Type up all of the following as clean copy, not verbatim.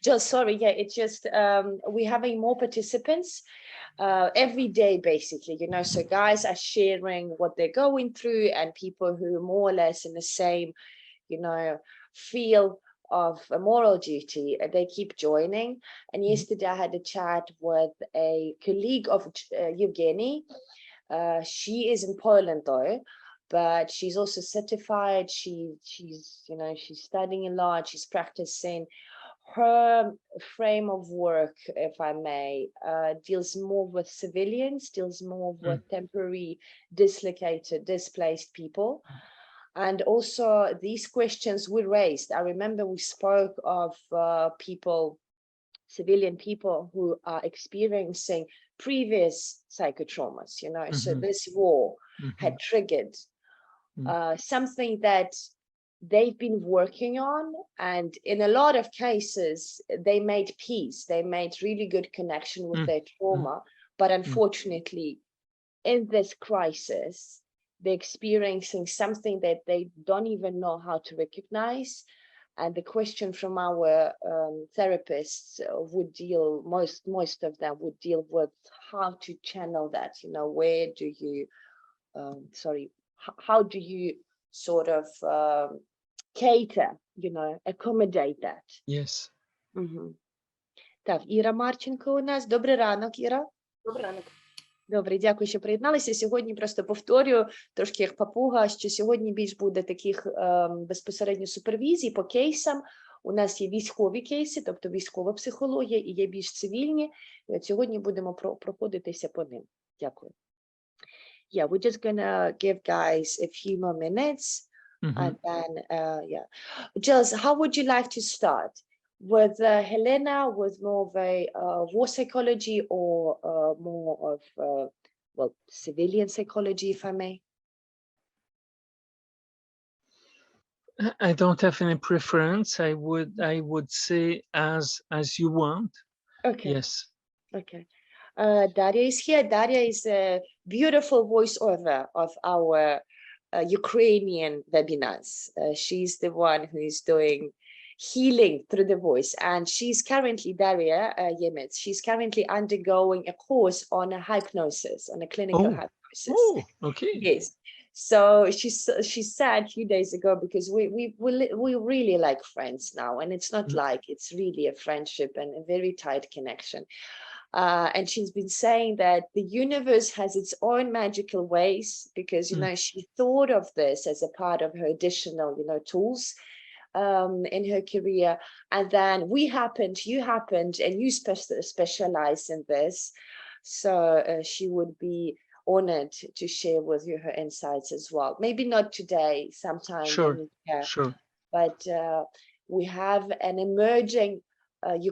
Jill, sorry, yeah, it's just we're having more participants every day, basically, you know, so guys are sharing what they're going through, and people who are more or less in the same, you know, feel of a moral duty, they keep joining. And yesterday I had a chat with a colleague of Evgeny. She is in Poland though, but she's also certified. She's you know, she's studying a lot, she's practicing. Her frame of work, if I may, deals more with civilians, deals more with temporary dislocated, displaced people. And also these questions were raised. I remember we spoke of people, civilian people who are experiencing previous psychotraumas, you know, so this war had triggered something that they've been working on, and in a lot of cases they made peace, they made really good connection with their trauma, but unfortunately in this crisis they're experiencing something that they don't even know how to recognize. And the question from our therapists would deal, most of them would deal with how to channel that, you know, where do you how do you sort of cater, you know, accommodate that. Yes. Так, Іра Марченко у нас. Добрий ранок, Іра. Добрий ранок. Добре, дякую, що приєдналися. Сьогодні просто повторюю, трошки як папуга, що сьогодні більш буде таких безпосередньо супервізій по кейсам. У нас є військові кейси, тобто військова психологія, і є більш цивільні. І от сьогодні будемо проходитися по ним. Дякую. Yeah, we're just gonna give guys a few more minutes. And then, yeah. Jules, how would you like to start? With Helena, with more of a war psychology, or more of, well, civilian psychology, if I may? I don't have any preference. I would say as you want. Okay. Yes. Okay. Daria is here. Daria is a beautiful voiceover of our Ukrainian webinars. She's the one who is doing healing through the voice, and she's currently, Daria Yemetz, she's currently undergoing a course on a hypnosis, on a clinical hypnosis. Oh, okay. Yes. So she said a few days ago, because we really like friends now, and it's not like, it's really a friendship and a very tight connection. And she's been saying that the universe has its own magical ways, because, you know, she thought of this as a part of her additional, you know, tools in her career. And then you happened, and you specialize in this. So she would be honored to share with you her insights as well. Maybe not today, sometime. Sure, sure. But we have an emerging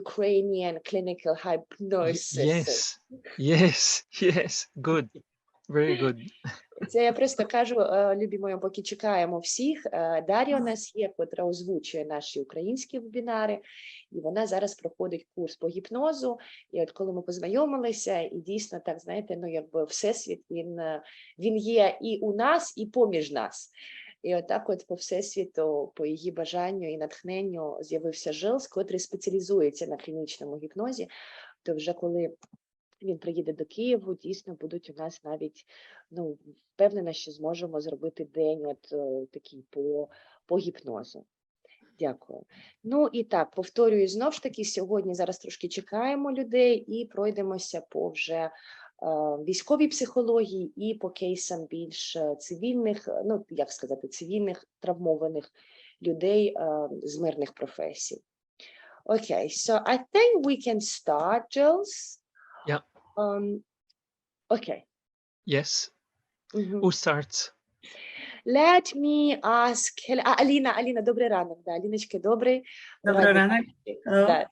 Ukrainian clinical hypnosis. Yes, good, very good. Це я просто кажу, любі мої, поки чекаємо всіх. Дар'я у нас є, котра озвучує наші українські вебінари, і вона зараз проходить курс по гіпнозу. І от коли ми познайомилися, і дійсно так, знаєте, ну якби всесвіт, він є і у нас, і поміж нас. І отак от по всесвіту, по її бажанню і натхненню з'явився Жилс, котрий спеціалізується на клінічному гіпнозі. То вже коли він приїде до Києву, дійсно будуть у нас навіть, ну, впевнена, що зможемо зробити день от такий по гіпнозу. Дякую. Ну і так, повторюю знову ж таки, сьогодні зараз трошки чекаємо людей і пройдемося по вже військовій психології і по кейсам більш цивільних, ну, як сказати, цивільних травмованих людей з мирних професій. Okay, so I think we can start, Jules. Yeah. Okay. Yes. Who starts? Let me ask Alina, добрий ранок. Да, Аліночка, добрий. Добрий ранок. Да,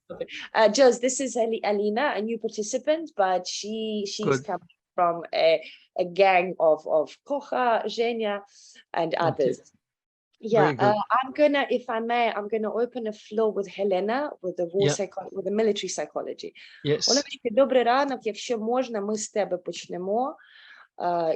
Jules, this is Alina, a new participant, but she's coming from a gang of Kocha, Zhenya, and others. Okay. Yeah, I'm gonna, if I may, I'm gonna open a floor with Helena, with the war with the military psychology. Yes. Оленочка, добрий ранок. Якщо можна, ми з тебе почнемо.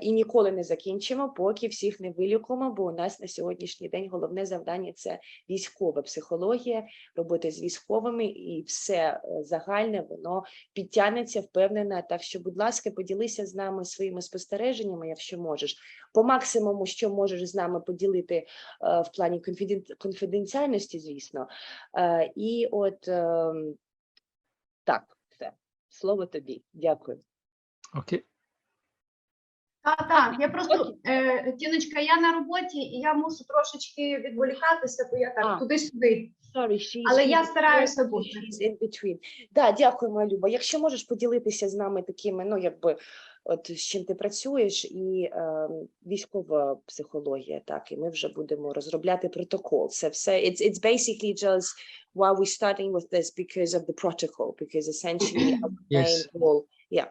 І ніколи не закінчимо, поки всіх не вилікуємо, бо у нас на сьогоднішній день головне завдання – це військова психологія, робота з військовими, і все загальне, воно підтягнеться, впевнена. Так що, будь ласка, поділися з нами своїми спостереженнями, якщо можеш. По максимуму, що можеш з нами поділити в плані конфіденціальності, звісно. І от так, все. Слово тобі. Дякую. Окей. Так, я просто, Тіночка, я на роботі, і я мушу трошечки відволікатися, бо я так туди-сюди. Але я стараюся бути. Да, дякую, моя Люба. Якщо можеш поділитися з нами такими, ну, якби, от з чим ти працюєш, і військова психологія, так, і ми вже будемо розробляти протокол. Це все, it's basically just why we're starting with this because of the protocol, because essentially our main goal. Yeah.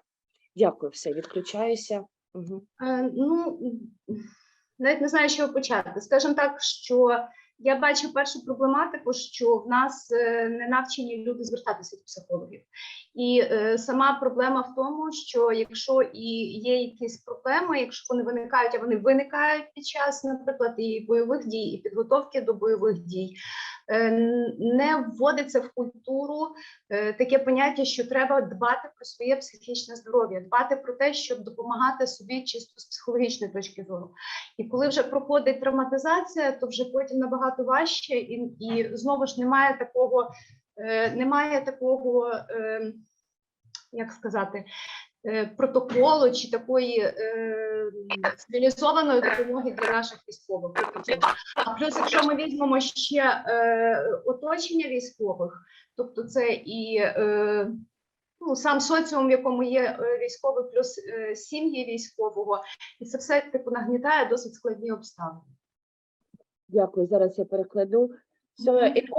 Дякую, все, відключаюся. Ну, навіть не знаю, з чого почати. Скажімо так, що я бачу першу проблематику, що в нас не навчені люди звертатися до психологів. І сама проблема в тому, що якщо і є якісь проблеми, якщо вони виникають, а вони виникають під час, наприклад, і бойових дій, і підготовки до бойових дій, не вводиться в культуру таке поняття, що треба дбати про своє психічне здоров'я, дбати про те, щоб допомагати собі чисто з психологічної точки зору. І коли вже проходить травматизація, то вже потім набагато важче, і знову ж немає такого, як сказати, протоколу чи такої цивілізованої допомоги для наших військових. А плюс, якщо ми візьмемо ще оточення військових, тобто це і сам соціум, в якому є військовий, плюс сім'ї військового, і це все типу нагнітає досить складні обставини. Дякую, зараз я перекладу. So in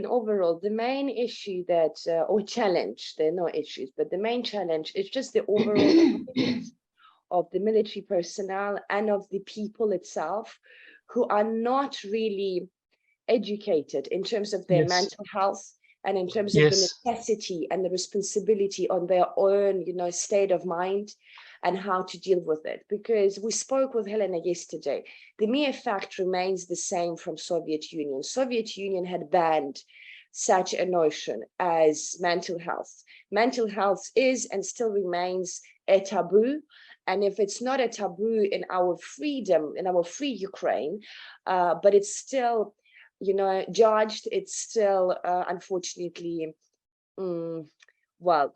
overall, the main issue that, or challenge, they're not issues, but the main challenge is just the overall of the military personnel and of the people itself who are not really educated in terms of their mental health and in terms of the necessity and the responsibility on their own, state of mind and how to deal with it. Because we spoke with Helena yesterday, the mere fact remains the same from Soviet Union. Soviet Union had banned such a notion as mental health. Mental health is and still remains a taboo. And if it's not a taboo in our freedom, in our free Ukraine, but it's still, judged, it's still, unfortunately,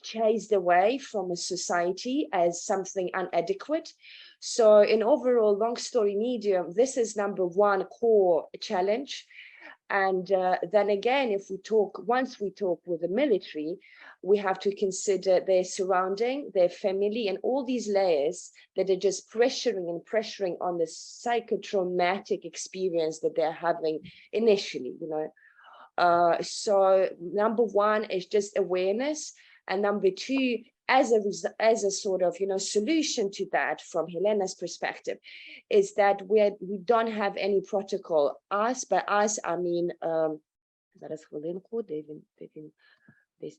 chased away from a society as something inadequate. So in overall, long story medium, this is number one core challenge. And then again, once we talk with the military, we have to consider their surrounding, their family, and all these layers that are just pressuring on the psychotraumatic experience that they're having initially, So number one is just awareness. And number two, as a sort of, solution to that from Helena's perspective, is that we don't have any protocol. By us, I mean, зараз хвилинку, де він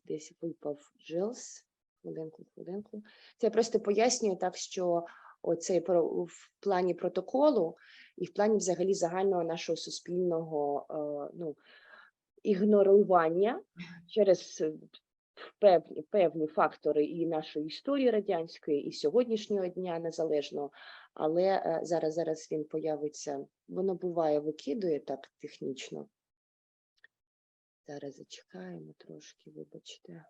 десь випав Джилс. Хвилинку. Це я просто пояснюю так, що оце в плані протоколу і в плані взагалі загального нашого суспільного, ігнорування через певні фактори і нашої історії радянської, і сьогоднішнього дня незалежно, але зараз він появиться, воно буває викидує так технічно. Зараз зачекаємо трошки, вибачте.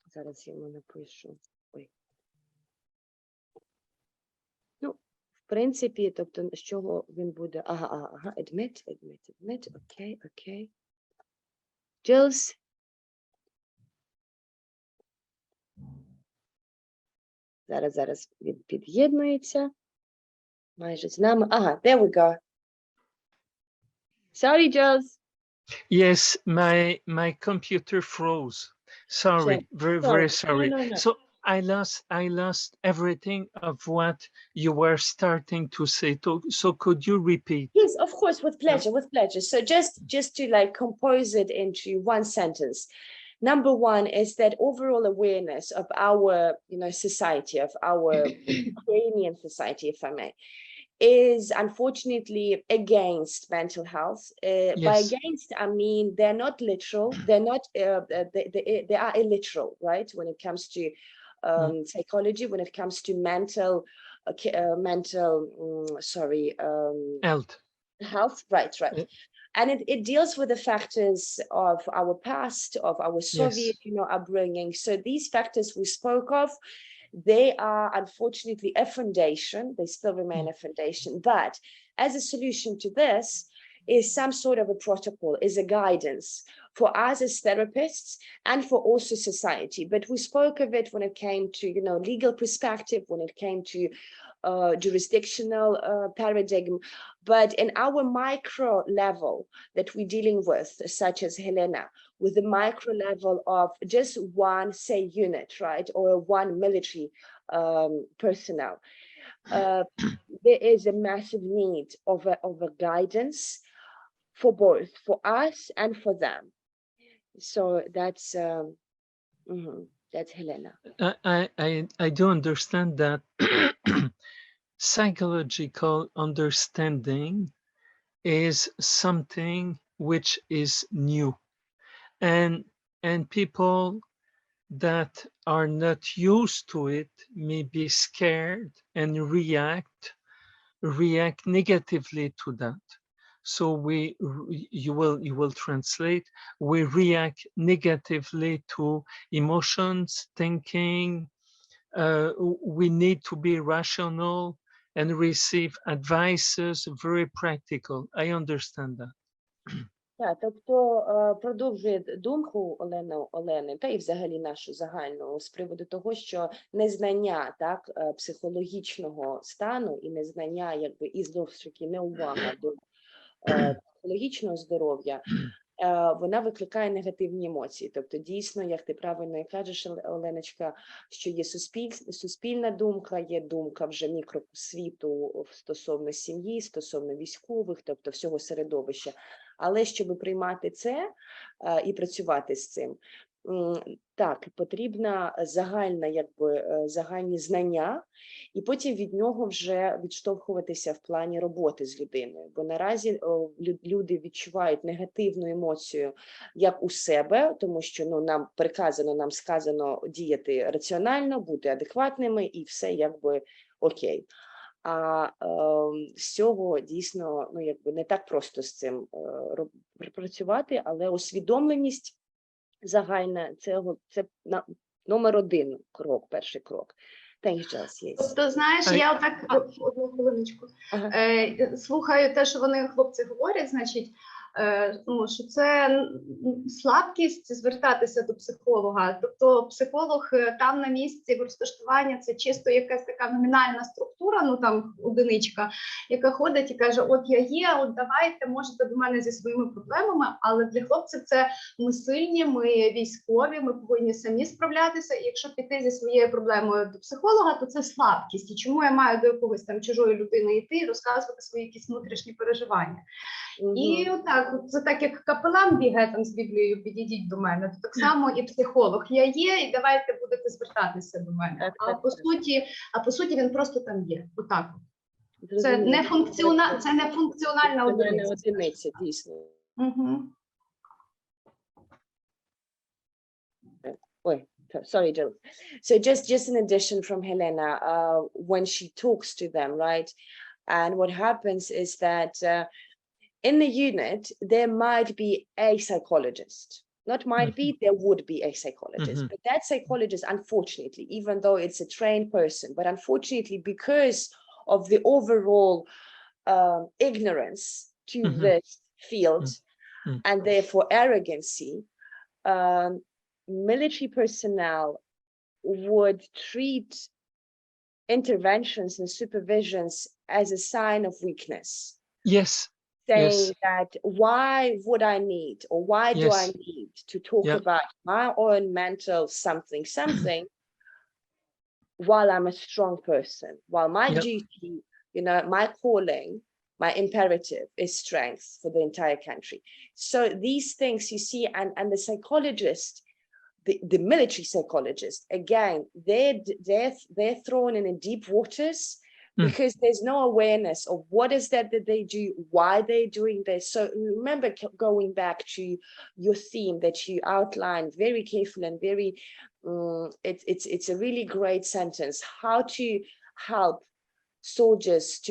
Зараз я йому напишу. В принципі, тобто, з чого він буде? Admit, окей. Jules. Зараз він під'єднується. Майже з нами. There we go. Sorry, Jules. Yes, my computer froze. Sorry, very sorry. No. I lost everything of what you were starting to say. So could you repeat? Yes, of course, with pleasure, with pleasure. So just to like compose it into one sentence. Number one is that overall awareness of our, society, of our Ukrainian society, if I may, is unfortunately against mental health. By Yes. against, I mean they're not literal. They're not. They are illiteral, right? When it comes to psychology, when it comes to mental, health, right. And it deals with the factors of our past, of our Soviet, upbringing. So these factors we spoke of, they are unfortunately a foundation. They still remain a foundation. But as a solution to this is some sort of a protocol, is a guidance for us as therapists and for also society. But we spoke of it when it came to, legal perspective, when it came to jurisdictional paradigm. But in our micro level that we're dealing with, such as Helena, with the micro level of just one, say, unit, right, or one military personnel, there is a massive need of a guidance for both, for us and for them. So that's Helena. I do understand that psychological understanding is something which is new, and people that are not used to it may be scared and react negatively to that. So you will translate, we react negatively to emotions, thinking. We need to be rational and receive advices, very practical. I understand that. Так, тобто продовжує думку Олени, та й взагалі нашу загальну з приводу того, що незнання психологічного стану і незнання, якби і знову ж таки неувага до психологічного здоров'я, вона викликає негативні емоції. Тобто дійсно, як ти правильно і кажеш, Оленочка, що є суспільна думка, є думка вже мікросвіту стосовно сім'ї, стосовно військових, тобто всього середовища. Але щоб приймати це і працювати з цим, так, потрібна загальні знання, і потім від нього вже відштовхуватися в плані роботи з людиною. Бо наразі люди відчувають негативну емоцію як у себе, тому що нам приказано, нам сказано діяти раціонально, бути адекватними і все якби окей. А з цього дійсно не так просто з цим працювати, але усвідомленість загальна це номер один крок, перший крок. Тобто, знаєш, я отак одну хвилиночку слухаю те, що вони, хлопці, говорять, значить, що це слабкість звертатися до психолога. Тобто психолог там на місці розташування, це чисто якась така номінальна структура, там одиничка, яка ходить і каже, от я є, от давайте, можете до мене зі своїми проблемами, але для хлопців це ми сильні, ми військові, ми повинні самі справлятися, і якщо піти зі своєю проблемою до психолога, то це слабкість. І чому я маю до якогось там чужої людини йти і розказувати свої якісь внутрішні переживання? І отак, це так як капелан бігає там з Біблією, підійдіть до мене, то так само і психолог. Я є, і давайте будете звертатися до мене. А по суті він просто там є. Отак. Це не функціональна одиниця. Дійсно. Ой, sorry, Jill. So just an addition from Helena, when she talks to them, right? And what happens is that in the unit, there might be a psychologist. Not might be, there would be a psychologist. But that psychologist, unfortunately, even though it's a trained person, but unfortunately, because of the overall ignorance to this field and therefore arrogancy, military personnel would treat interventions and supervisions as a sign of weakness. Yes. Saying that why would I need, or why do I need to talk about my own mental something while I'm a strong person, while my Yep. duty, my calling, my imperative is strength for the entire country. So these things you see, and the psychologist, the military psychologist, again, they're thrown in deep waters because there's no awareness of what is that they do, why they're doing this. So remember, going back to your theme that you outlined very carefully and very, it's a really great sentence, how to help soldiers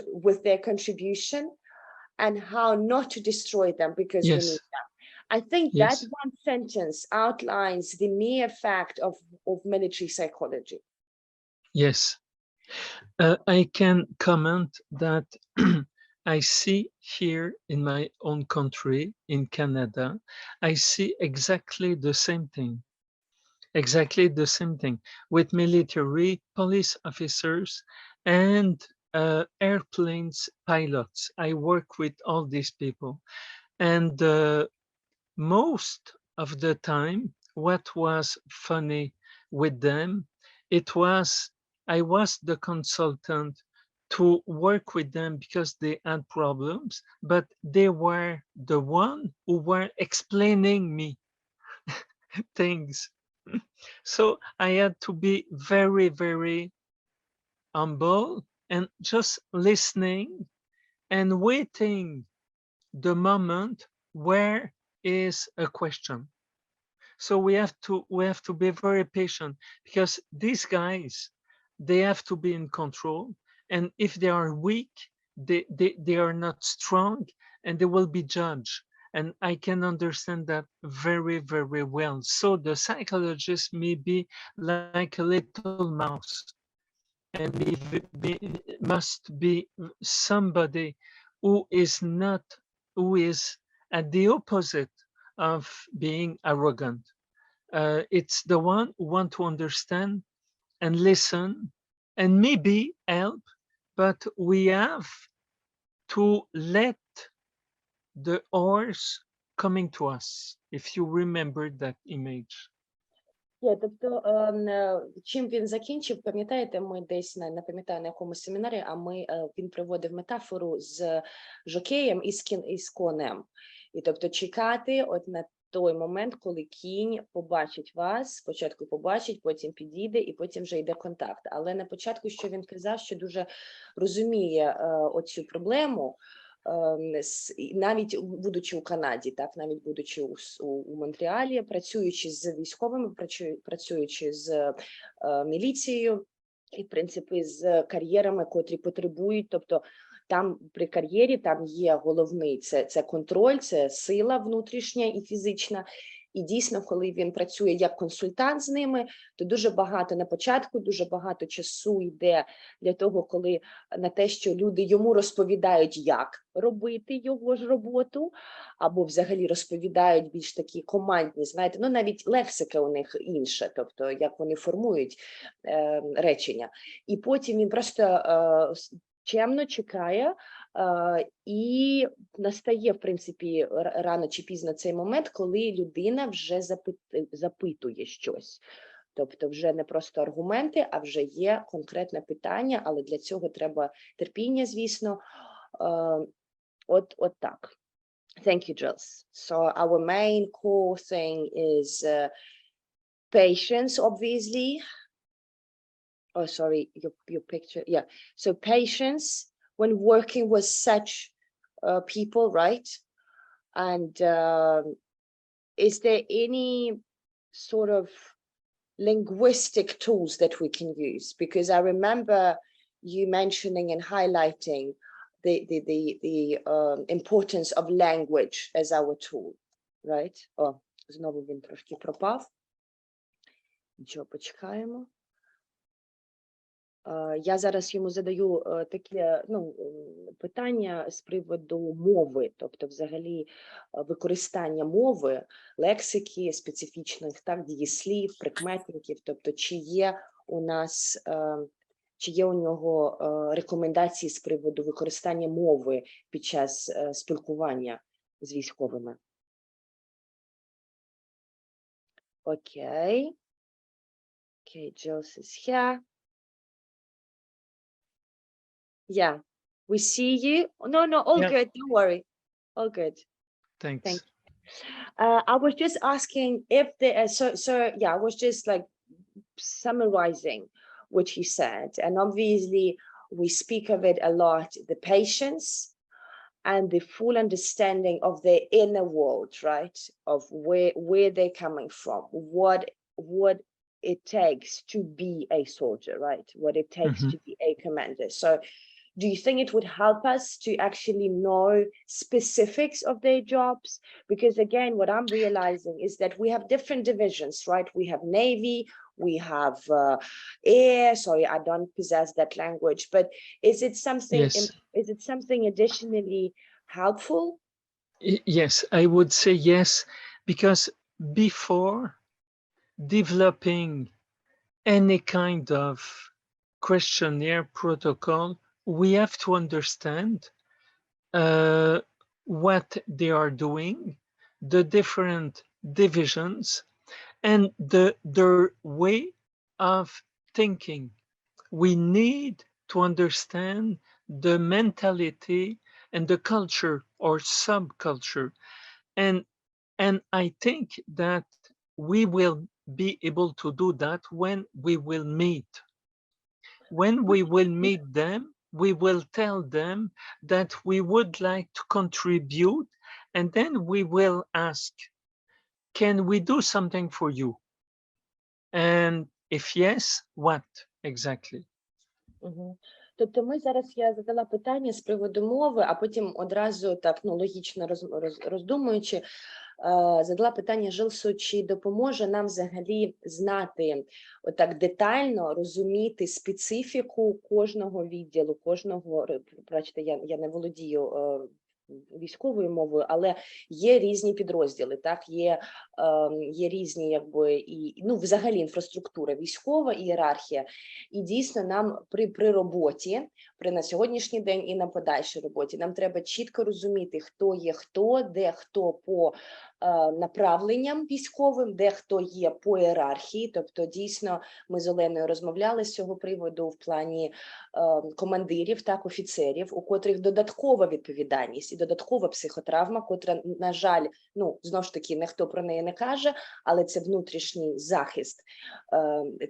with their contribution and how not to destroy them because we need them. I think that one sentence outlines the mere fact of military psychology. Yes. I can comment that I see here in my own country, in Canada, I see exactly the same thing. Exactly the same thing with military, police officers, and airplanes pilots. I work with all these people. And most of the time, what was funny with them, I was the consultant to work with them because they had problems, but they were the one who were explaining me things. So I had to be very, very humble and just listening and waiting the moment where is a question. So we have to be very patient because these guys, they have to be in control. And if they are weak, they are not strong and they will be judged. And I can understand that very, very well. So the psychologist may be like a little mouse and must be somebody who is at the opposite of being arrogant. It's the one who want to understand and listen and maybe help, but we have to let the horse coming to us, if you remember that image. Тобто, чим він закінчив, пам'ятаєте, ми десь, не пам'ятаю на якому семінарі, він приводив метафору з жокеєм і з конем. І тобто чекати от на той момент, коли кінь побачить вас, спочатку побачить, потім підійде і потім вже йде контакт. Але на початку, що він казав, що дуже розуміє оцю проблему, навіть будучи у Канаді, так, навіть будучи у Монреалі, працюючи з військовими, працюючи з міліцією і, в принципі, з кар'єрами, котрі потребують, тобто там при кар'єрі там є головний, це контроль, це сила внутрішня і фізична. І дійсно, коли він працює як консультант з ними, то дуже багато на початку, дуже багато часу йде для того, коли на те, що люди йому розповідають, як робити його ж роботу, або взагалі розповідають більш такі командні, знаєте, ну навіть лексика у них інша, тобто як вони формують речення. І потім він просто чемно чекає, і настає, в принципі, рано чи пізно цей момент, коли людина вже запитує щось. Тобто вже не просто аргументи, а вже є конкретне питання, але для цього треба терпіння, звісно. От так. Thank you, Jules. So our main core thing is patience, obviously. Oh, sorry, your picture. Yeah. So patience when working with such people, right? And is there any sort of linguistic tools that we can use? Because I remember you mentioning and highlighting the importance of language as our tool, right? Oh, знову він трошки пропав. Нічого, почекаємо. Я зараз йому задаю таке питання з приводу мови, тобто взагалі використання мови, лексики специфічних, так, дієслів, прикметників, тобто чи є у нього рекомендації з приводу використання мови під час спілкування з військовими. Окей. Okay, Jules is here. Yeah, we see you. No, all Yeah. good. Don't worry. All good. Thanks. Thank you. I was just asking if there. So yeah, I was just like summarizing what you said, and obviously we speak of it a lot: the patience and the full understanding of their inner world, right? Of where they're coming from, what it takes to be a soldier, right? What it takes to be a commander. So do you think it would help us to actually know specifics of their jobs? Because again, what I'm realizing is that we have different divisions, right? We have Navy, we have air. Sorry, I don't possess that language, but is it something, Yes. is it something additionally helpful? Yes, I would say yes, because before developing any kind of questionnaire protocol, we have to understand what they are doing, the different divisions, and their way of thinking. We need to understand the mentality and the culture or subculture. And I think that we will be able to do that when we will meet. When we will meet them, we will tell them that we would like to contribute, and then we will ask, can we do something for you? And if yes, what exactly? Тобто я задала питання з приводу мови, а потім одразу так, ну, логічно роздумуючи, задала питання Жилсу, чи допоможе нам взагалі знати, отак детально розуміти специфіку кожного відділу, кожного, бачите, я не володію військовою мовою, але є різні підрозділи, так, є різні, якби, і, ну, взагалі інфраструктура військова, ієрархія, і дійсно нам при роботі, на сьогоднішній день і на подальшій роботі, нам треба чітко розуміти, хто є хто, де хто по направленням військовим, де хто є по ієрархії, тобто дійсно ми з Оленою розмовляли з цього приводу в плані командирів, так, офіцерів, у котрих додаткова відповідальність і додаткова психотравма, котра, на жаль, ну, знову ж таки, ніхто про неї не каже, але це внутрішній захист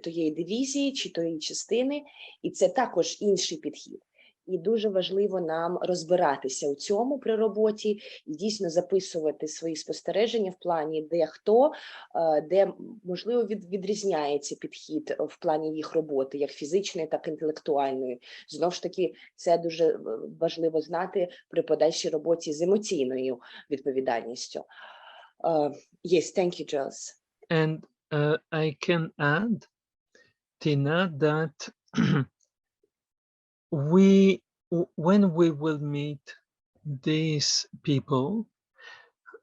тієї дивізії чи тієї частини, і це також інший підхід. І дуже важливо нам розбиратися у цьому при роботі і дійсно записувати свої спостереження в плані, де хто, де, можливо, відрізняється підхід в плані їх роботи, як фізичної, так і інтелектуальної. Знову ж таки, це дуже важливо знати при подальшій роботі з емоційною відповідальністю. Yes, thank you, Jules. And I can add, Tina, that when we will meet these people,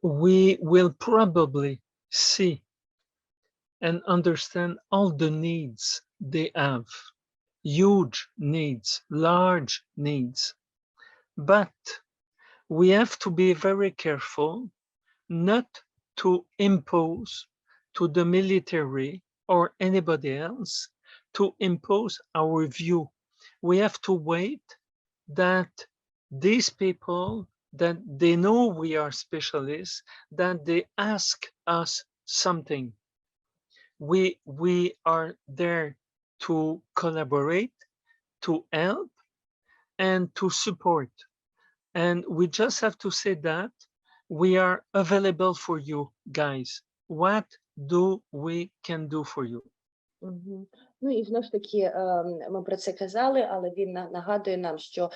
we will probably see and understand all the needs they have, huge needs, large needs. But we have to be very careful not to impose to the military or anybody else, to impose our view. We have to wait that these people, that they know we are specialists, that they ask us something. We are there to collaborate, to help, and to support. And we just have to say that we are available for you guys. What do we can do for you? Ну і знову ж таки, ми про це казали, але він нагадує нам, що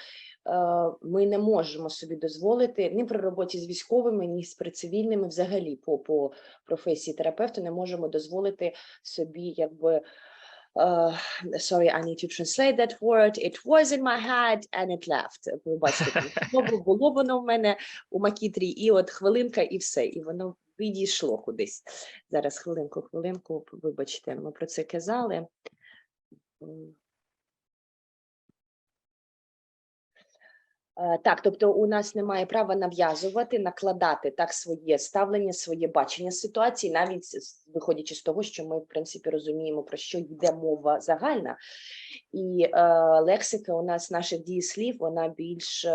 ми не можемо собі дозволити ні при роботі з військовими, ні з цивільними, взагалі по професії терапевта не можемо дозволити собі, якби, sorry, I need to translate that word. It was in my head and it left. Ви бачите, було воно в мене у макітрі, і от хвилинка, і все, і воно відійшло кудись. Зараз, хвилинку, вибачте, ми про це казали. Так, тобто у нас немає права нав'язувати, накладати так своє ставлення, своє бачення ситуації, навіть виходячи з того, що ми, в принципі, розуміємо, про що йде мова загальна. І лексика у нас, наших дієслів, вона більш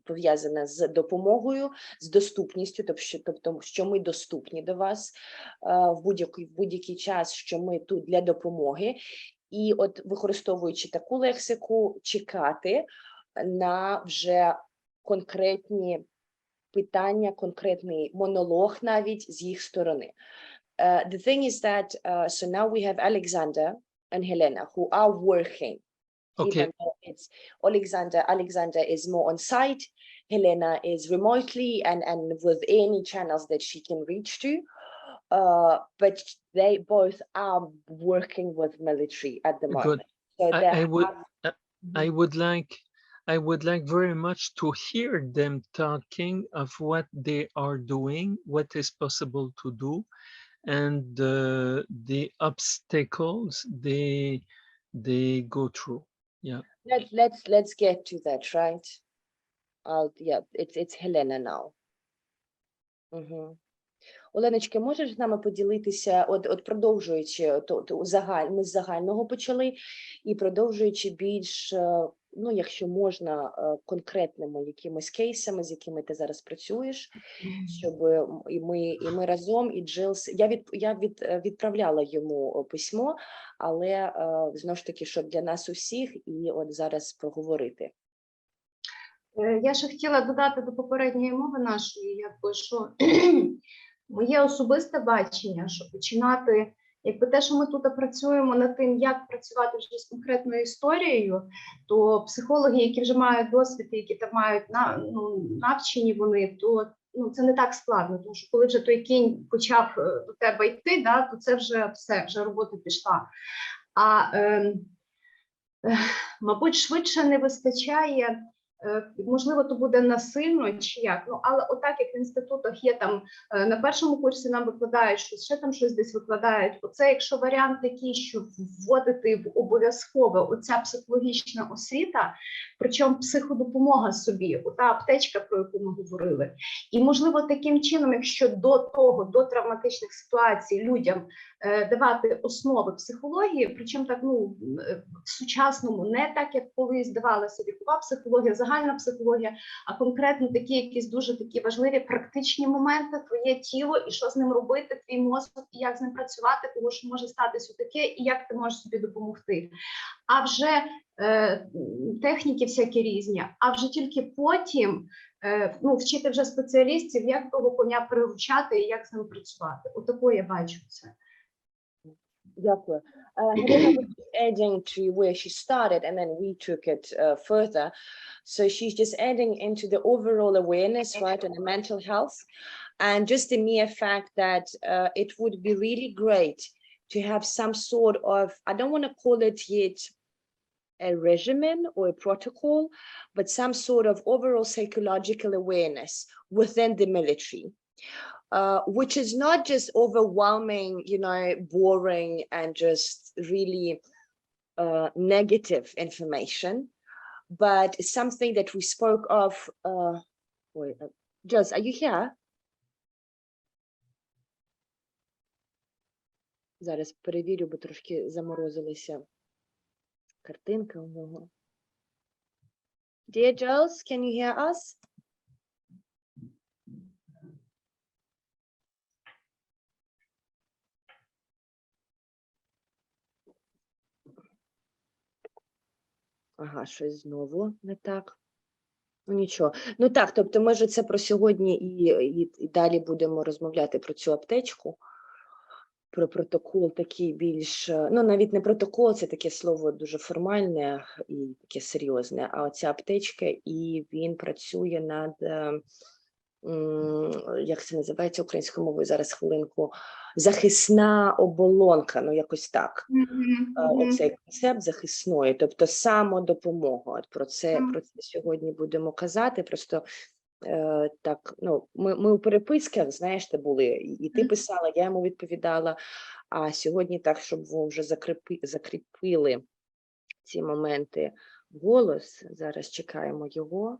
пов'язана з допомогою, з доступністю, тобто, що ми доступні до вас в будь-який час, що ми тут для допомоги. І от використовуючи таку лексику, чекати на вже конкретні питання, конкретний монолог навіть з їх сторони. The thing is that, so now we have Alexander and Helena who are working. Okay. Even though it's Alexander is more on site, Helena is remotely and with any channels that she can reach to. But they both are working with military at the moment. Good. So I would like very much to hear them talking of what they are doing, what is possible to do, and the obstacles they go through. Yeah. Let's get to that, right? Yeah, it's Helena now. Оленочка, можеш з нами поділитися, от продовжуючи, ми з загального почали, і продовжуючи більш, ну, якщо можна, конкретними якимись кейсами, з якими ти зараз працюєш, щоб і ми разом, і Джилс, я відправляла йому письмо, але, знову ж таки, щоб для нас усіх, і от зараз проговорити. Я ще хотіла додати до попередньої мови нашої, якби, що моє особисте бачення, що починати, якби те, що ми тут працюємо над тим, як працювати вже з конкретною історією, то психологи, які вже мають досвід, які там мають навчені вони, то це не так складно, тому що коли вже той кінь почав до тебе йти, да, то це вже все, вже робота пішла. Мабуть, швидше не вистачає. Можливо, то буде насильно чи як, але отак, як в інститутах є там, на першому курсі нам викладають щось, ще там щось десь викладають. Оце, якщо варіант такий, що вводити в обов'язкове оця психологічна освіта, причому психодопомога собі, ота аптечка, про яку ми говорили. І, можливо, таким чином, якщо до травматичних ситуацій людям давати основи психології, причому так, в сучасному, не так, як колись здавалася вікова психологія, загальна психологія, а конкретно такі якісь дуже такі важливі практичні моменти, твоє тіло і що з ним робити, твій мозок, і як з ним працювати, тому що може статися таке, і як ти можеш собі допомогти. А вже техніки всякі різні, а вже тільки потім вчити вже спеціалістів, як того коня приручати і як з ним працювати. Отако я бачу це. Дякую. Helena was adding to where she started, and then we took it further. So she's just adding into the overall awareness, right, on the mental health, and just the mere fact that it would be really great to have some sort of, I don't want to call it yet a regimen or a protocol, but some sort of overall psychological awareness within the military. Which is not just overwhelming, boring and just really negative information, but something that we spoke of. Wait, Jules, are you here? Зараз перевірю, бо трошки заморозилася картинка у нього. Dear Jules, can you hear us? Ага, щось знову не так. Нічого. Так, тобто ми ж це про сьогодні і далі будемо розмовляти про цю аптечку, про протокол такий більш, навіть не протокол, це таке слово дуже формальне і таке серйозне, а оця аптечка, і він працює над, як це називається українською мовою, зараз хвилинку, захисна оболонка, якось так. Оцей концепт захисної, тобто самодопомога. От про це сьогодні будемо казати. Просто так, ми у переписках, знаєш, були, і ти писала, я йому відповідала, а сьогодні так, щоб ви вже закріпили ці моменти голос. Зараз чекаємо його.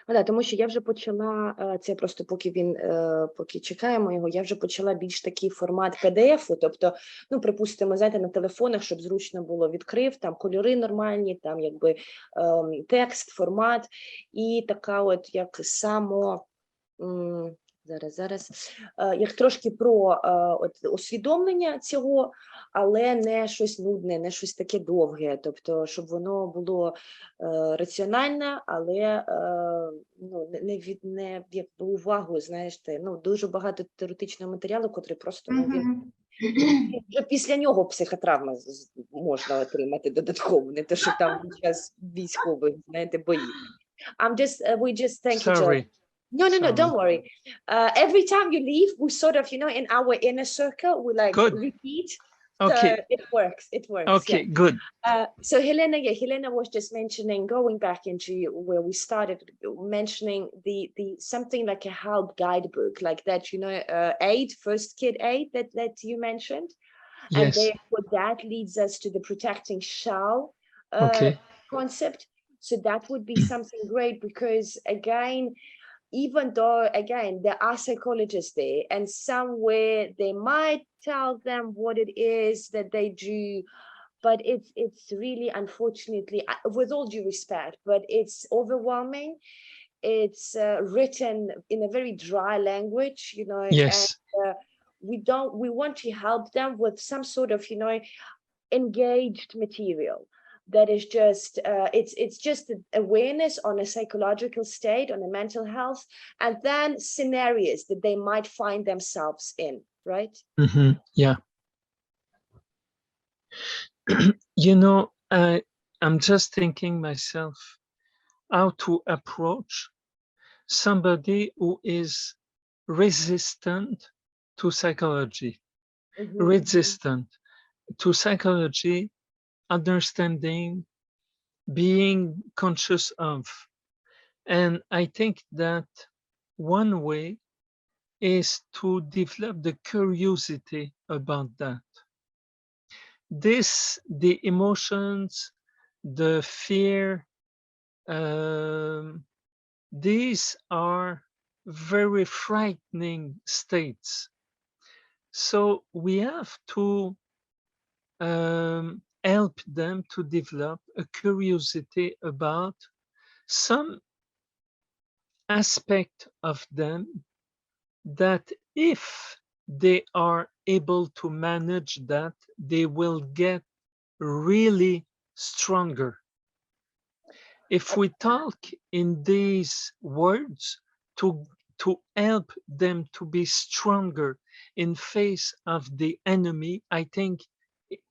Да, тому що я вже почала, це просто поки чекаємо його, я вже почала більш такий формат PDF-у, тобто, ну, припустимо, знаєте, на телефонах, щоб зручно було, відкрив, там кольори нормальні, там якби текст, формат, і така от як зараз, як трошки про усвідомлення цього, але не щось нудне, не щось таке довге, тобто, щоб воно було раціональне, але ну, не якби увагу, знаєш, ну, дуже багато теоретичного матеріалу, котрий просто, ну, він вже після нього психотравма можна отримати додатково, не те, що там під час військових, знаєте, боїв. We just thank you, Joe. Sorry. No, Sorry. don't worry. Every time you leave, we sort of, in our inner circle, we like Good. repeat. Okay. So it works. Okay, Yeah. good. So Helena was just mentioning, going back into where we started, mentioning the something like a help guidebook, like that, aid, first kid aid that you mentioned. Yes. And therefore that leads us to the protecting shell concept. So that would be something great, because again, even though, again, there are psychologists there, and somewhere they might tell them what it is that they do, but it's really, unfortunately, with all due respect, but it's overwhelming. It's written in a very dry language, Yes. and we want to help them with some sort of, engaged material. That is just it's just awareness on a psychological state, on a mental health, and then scenarios that they might find themselves in, right? Yeah. I'm just thinking myself how to approach somebody who is resistant to psychology, resistant to psychology, understanding, being conscious of. And I think that one way is to develop the curiosity about that. The emotions, the fear, these are very frightening states. So we have to help them to develop a curiosity about some aspect of them that, if they are able to manage that, they will get really stronger. If we talk in these words to help them to be stronger in face of the enemy, I think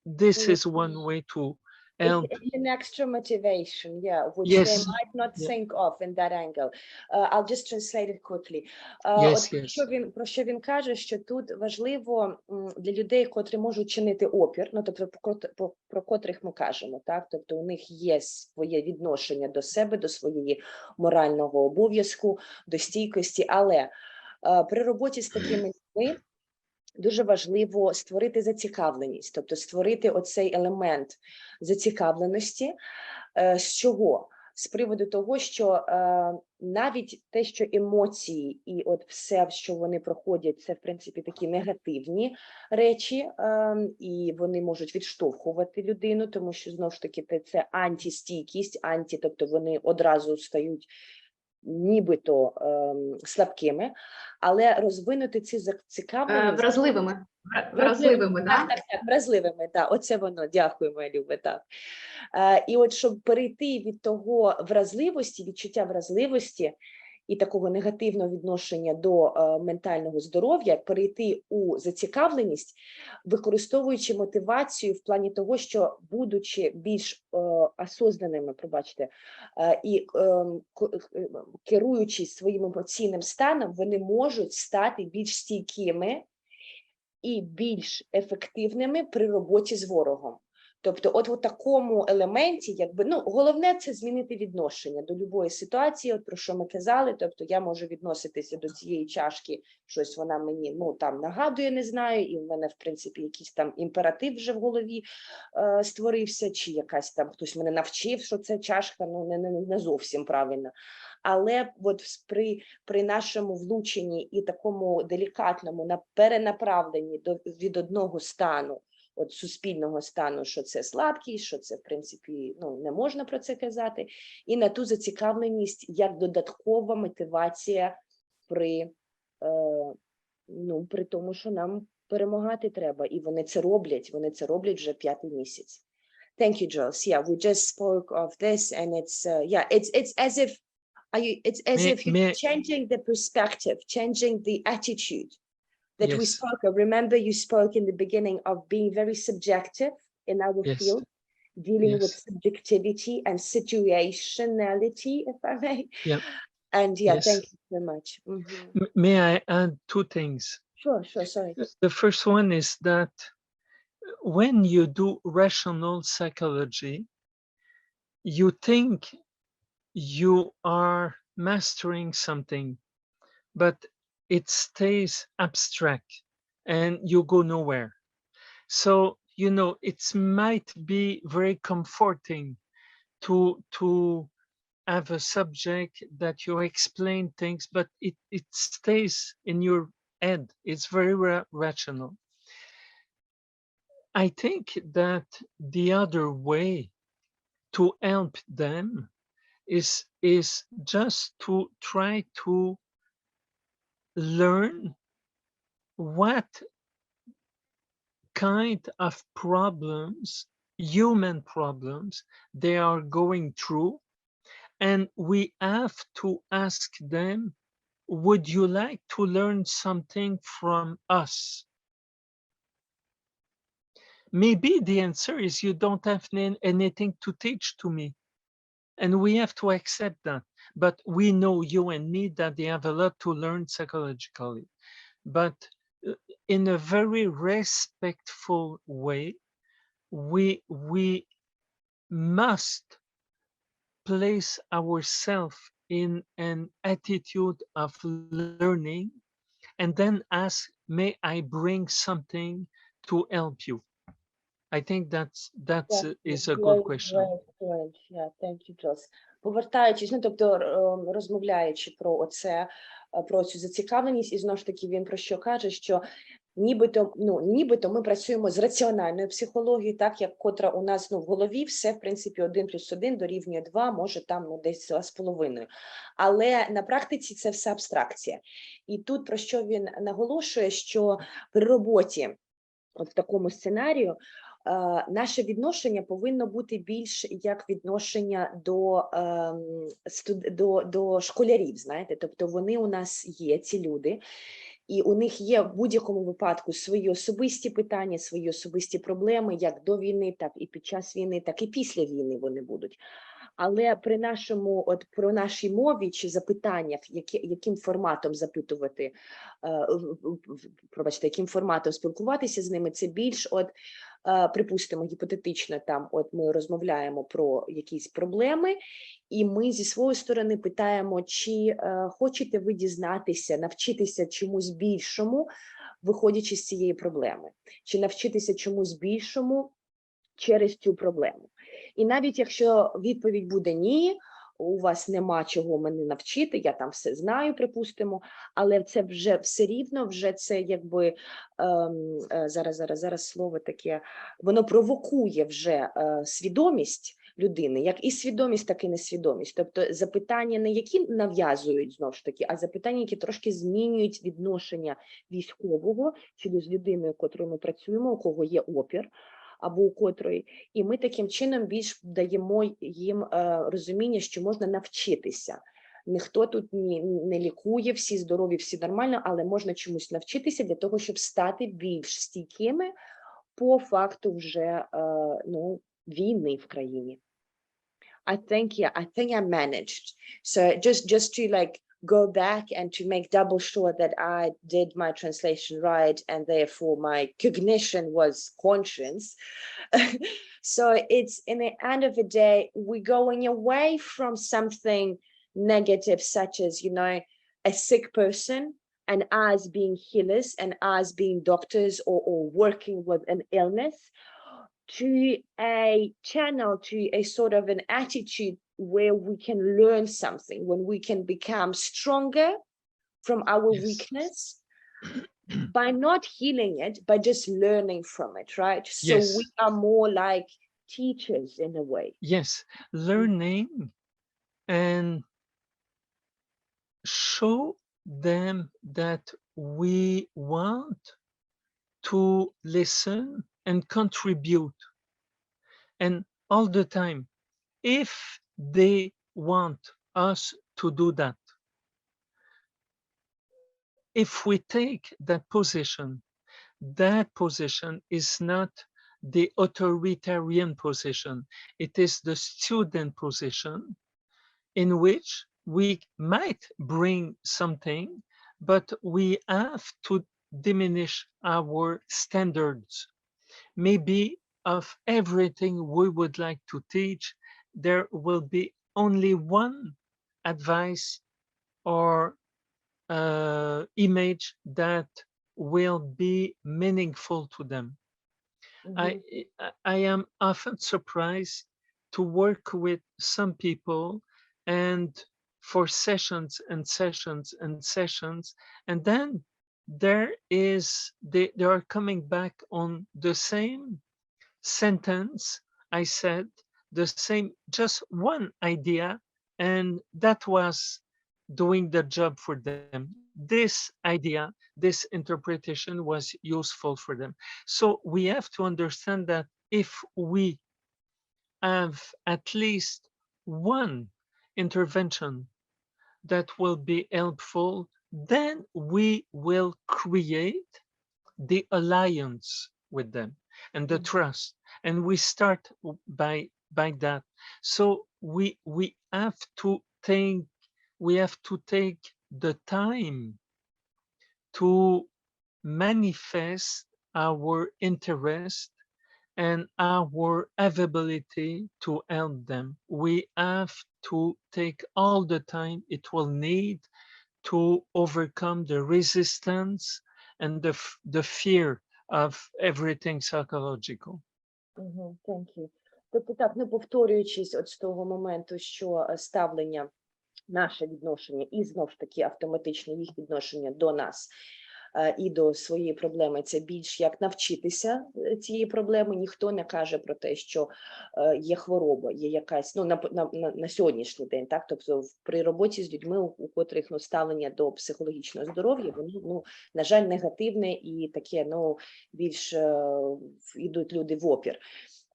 this is one way to help. It's an extra motivation, yeah, which Yes. they might not think of in that angle. I'll just translate it quickly. Yes, От yes. про що він каже, що тут важливо для людей, котрі можуть чинити опір, ну, тобто про котрих ми кажемо, так? Тобто у них є своє відношення до себе, до своєї морального обов'язку, до стійкості, але при роботі з такими людьми дуже важливо створити зацікавленість, тобто створити оцей елемент зацікавленості. З чого? З приводу того, що навіть те, що емоції і от все, що вони проходять, це, в принципі, такі негативні речі, і вони можуть відштовхувати людину, тому що, знову ж таки, це антистійкість, тобто вони одразу стають нібито слабкими, але розвинути ці зацікавленість... Вразливими, так? Так, вразливими, так, оце воно, дякую, моя Люба, так. І от щоб перейти від того вразливості, відчуття вразливості і такого негативного відношення до ментального здоров'я, перейти у зацікавленість, використовуючи мотивацію в плані того, що, будучи більш осознаними, пробачте, і керуючись своїм емоційним станом, вони можуть стати більш стійкими і більш ефективними при роботі з ворогом. Тобто от у такому елементі, якби, ну, головне це змінити відношення до любої ситуації, от про що ми казали, тобто я можу відноситися до цієї чашки, щось вона мені, ну, там нагадує, не знаю, і в мене, в принципі, якийсь там імператив вже в голові створився, чи якась там, хтось мене навчив, що це чашка, ну, не зовсім правильно. Але от при нашому влученні і такому делікатному перенаправленні від одного стану, от суспільного стану, що це сладкість, що це, в принципі, ну, не можна про це казати, і на ту зацікавленість як додаткова мотивація при тому, що нам перемагати треба. І вони це роблять вже 5-й місяць. Thank you, Jules. Yeah, we just spoke of this, and it's it's as if you're changing the perspective, changing the attitude that we spoke of. Remember, you spoke in the beginning of being very subjective in our field, dealing with subjectivity and situationality, if I may. Yeah. And thank you so much. May I add 2 things? Sure, sorry. The first one is that when you do rational psychology, you think you are mastering something, but it stays abstract and you go nowhere. So, you know, it might be very comforting to have a subject that you explain things, but it stays in your head. It's very rational. I think that the other way to help them is just to try to learn what kind of problems, human problems, they are going through, and we have to ask them, would you like to learn something from us? Maybe the answer is you don't have anything to teach to me, and we have to accept that. But we know, you and me, that they have a lot to learn psychologically. But in a very respectful way, we must place ourselves in an attitude of learning, and then ask, may I bring something to help you? I think that is a good question. Great point. Yeah, thank you, Jules. Повертаючись, ну, тобто розмовляючи про цю зацікавленість, і знову ж таки він про що каже, що нібито ми працюємо з раціональною психологією, так, як котра у нас, в голові все, в принципі, 1+1 дорівнює 2, може там, десь 2,5. Але на практиці це все абстракція. І тут про що він наголошує, що при роботі от в такому сценарію наше відношення повинно бути більш як відношення до школярів, знаєте, тобто вони у нас є, ці люди, і у них є в будь-якому випадку свої особисті питання, свої особисті проблеми, як до війни, так і під час війни, так і після війни вони будуть. Але про нашій мові чи запитаннях, яким форматом запитувати, яким форматом спілкуватися з ними, це більш припустимо, гіпотетично, там, ми розмовляємо про якісь проблеми, і ми зі своєї сторони питаємо, чи хочете ви дізнатися, навчитися чомусь більшому, виходячи з цієї проблеми, чи навчитися чомусь більшому через цю проблему. І навіть якщо відповідь буде ні, у вас нема чого мене навчити, я там все знаю, припустимо, але це вже все рівно, вже це якби, зараз слово таке, воно провокує вже свідомість людини, як і свідомість, так і несвідомість. Тобто запитання не які нав'язують, знову ж таки, а запитання, які трошки змінюють відношення військового чи з людиною, котрою ми працюємо, у кого є опір, або у котрої, і ми таким чином більш даємо їм розуміння, що можна навчитися. Ніхто тут не лікує, всі здорові, всі нормально, але можна чомусь навчитися для того, щоб стати більш стійкими по факту вже війни в країні. I think I managed. So just to go back and to make double sure that I did my translation right, and therefore my cognition was conscious. So it's, in the end of the day, we're going away from something negative, such as, you know, a sick person, and us being healers and us being doctors, or working with an illness, to a channel, to a sort of an attitude where we can learn something, when we can become stronger from our Yes. weakness, by not healing it, but just learning from it, right? So Yes. we are more like teachers in a way. Yes, learning and show them that we want to listen and contribute. And all the time, if they want us to do that, if we take that position is not the authoritarian position, it is the student position, in which we might bring something, but we have to diminish our standards. Maybe of everything we would like to teach, there will be only one advice or image that will be meaningful to them. I am often surprised to work with some people, and for sessions and sessions and sessions, and then they are coming back on the same sentence I said, the same, just one idea, and that was doing the job for them. This idea, this interpretation was useful for them. So we have to understand that if we have at least one intervention that will be helpful, then we will create the alliance with them and the trust, and we start by that. So we have to think, we have to take the time to manifest our interest and our availability to help them. We have to take all the time it will need to overcome the resistance and the fear of everything psychological. Thank you. Тобто так, ну повторюючись от з того моменту, що ставлення, наше відношення і знов ж таки автоматично їх відношення до нас і до своєї проблеми, це більш як навчитися цієї проблеми. Ніхто не каже про те, що є хвороба, є якась, ну на сьогоднішній день, так, тобто при роботі з людьми, у котрих, ну, ставлення до психологічного здоров'я, воно, ну, на жаль, негативне і таке, ну, більш йдуть люди в опір.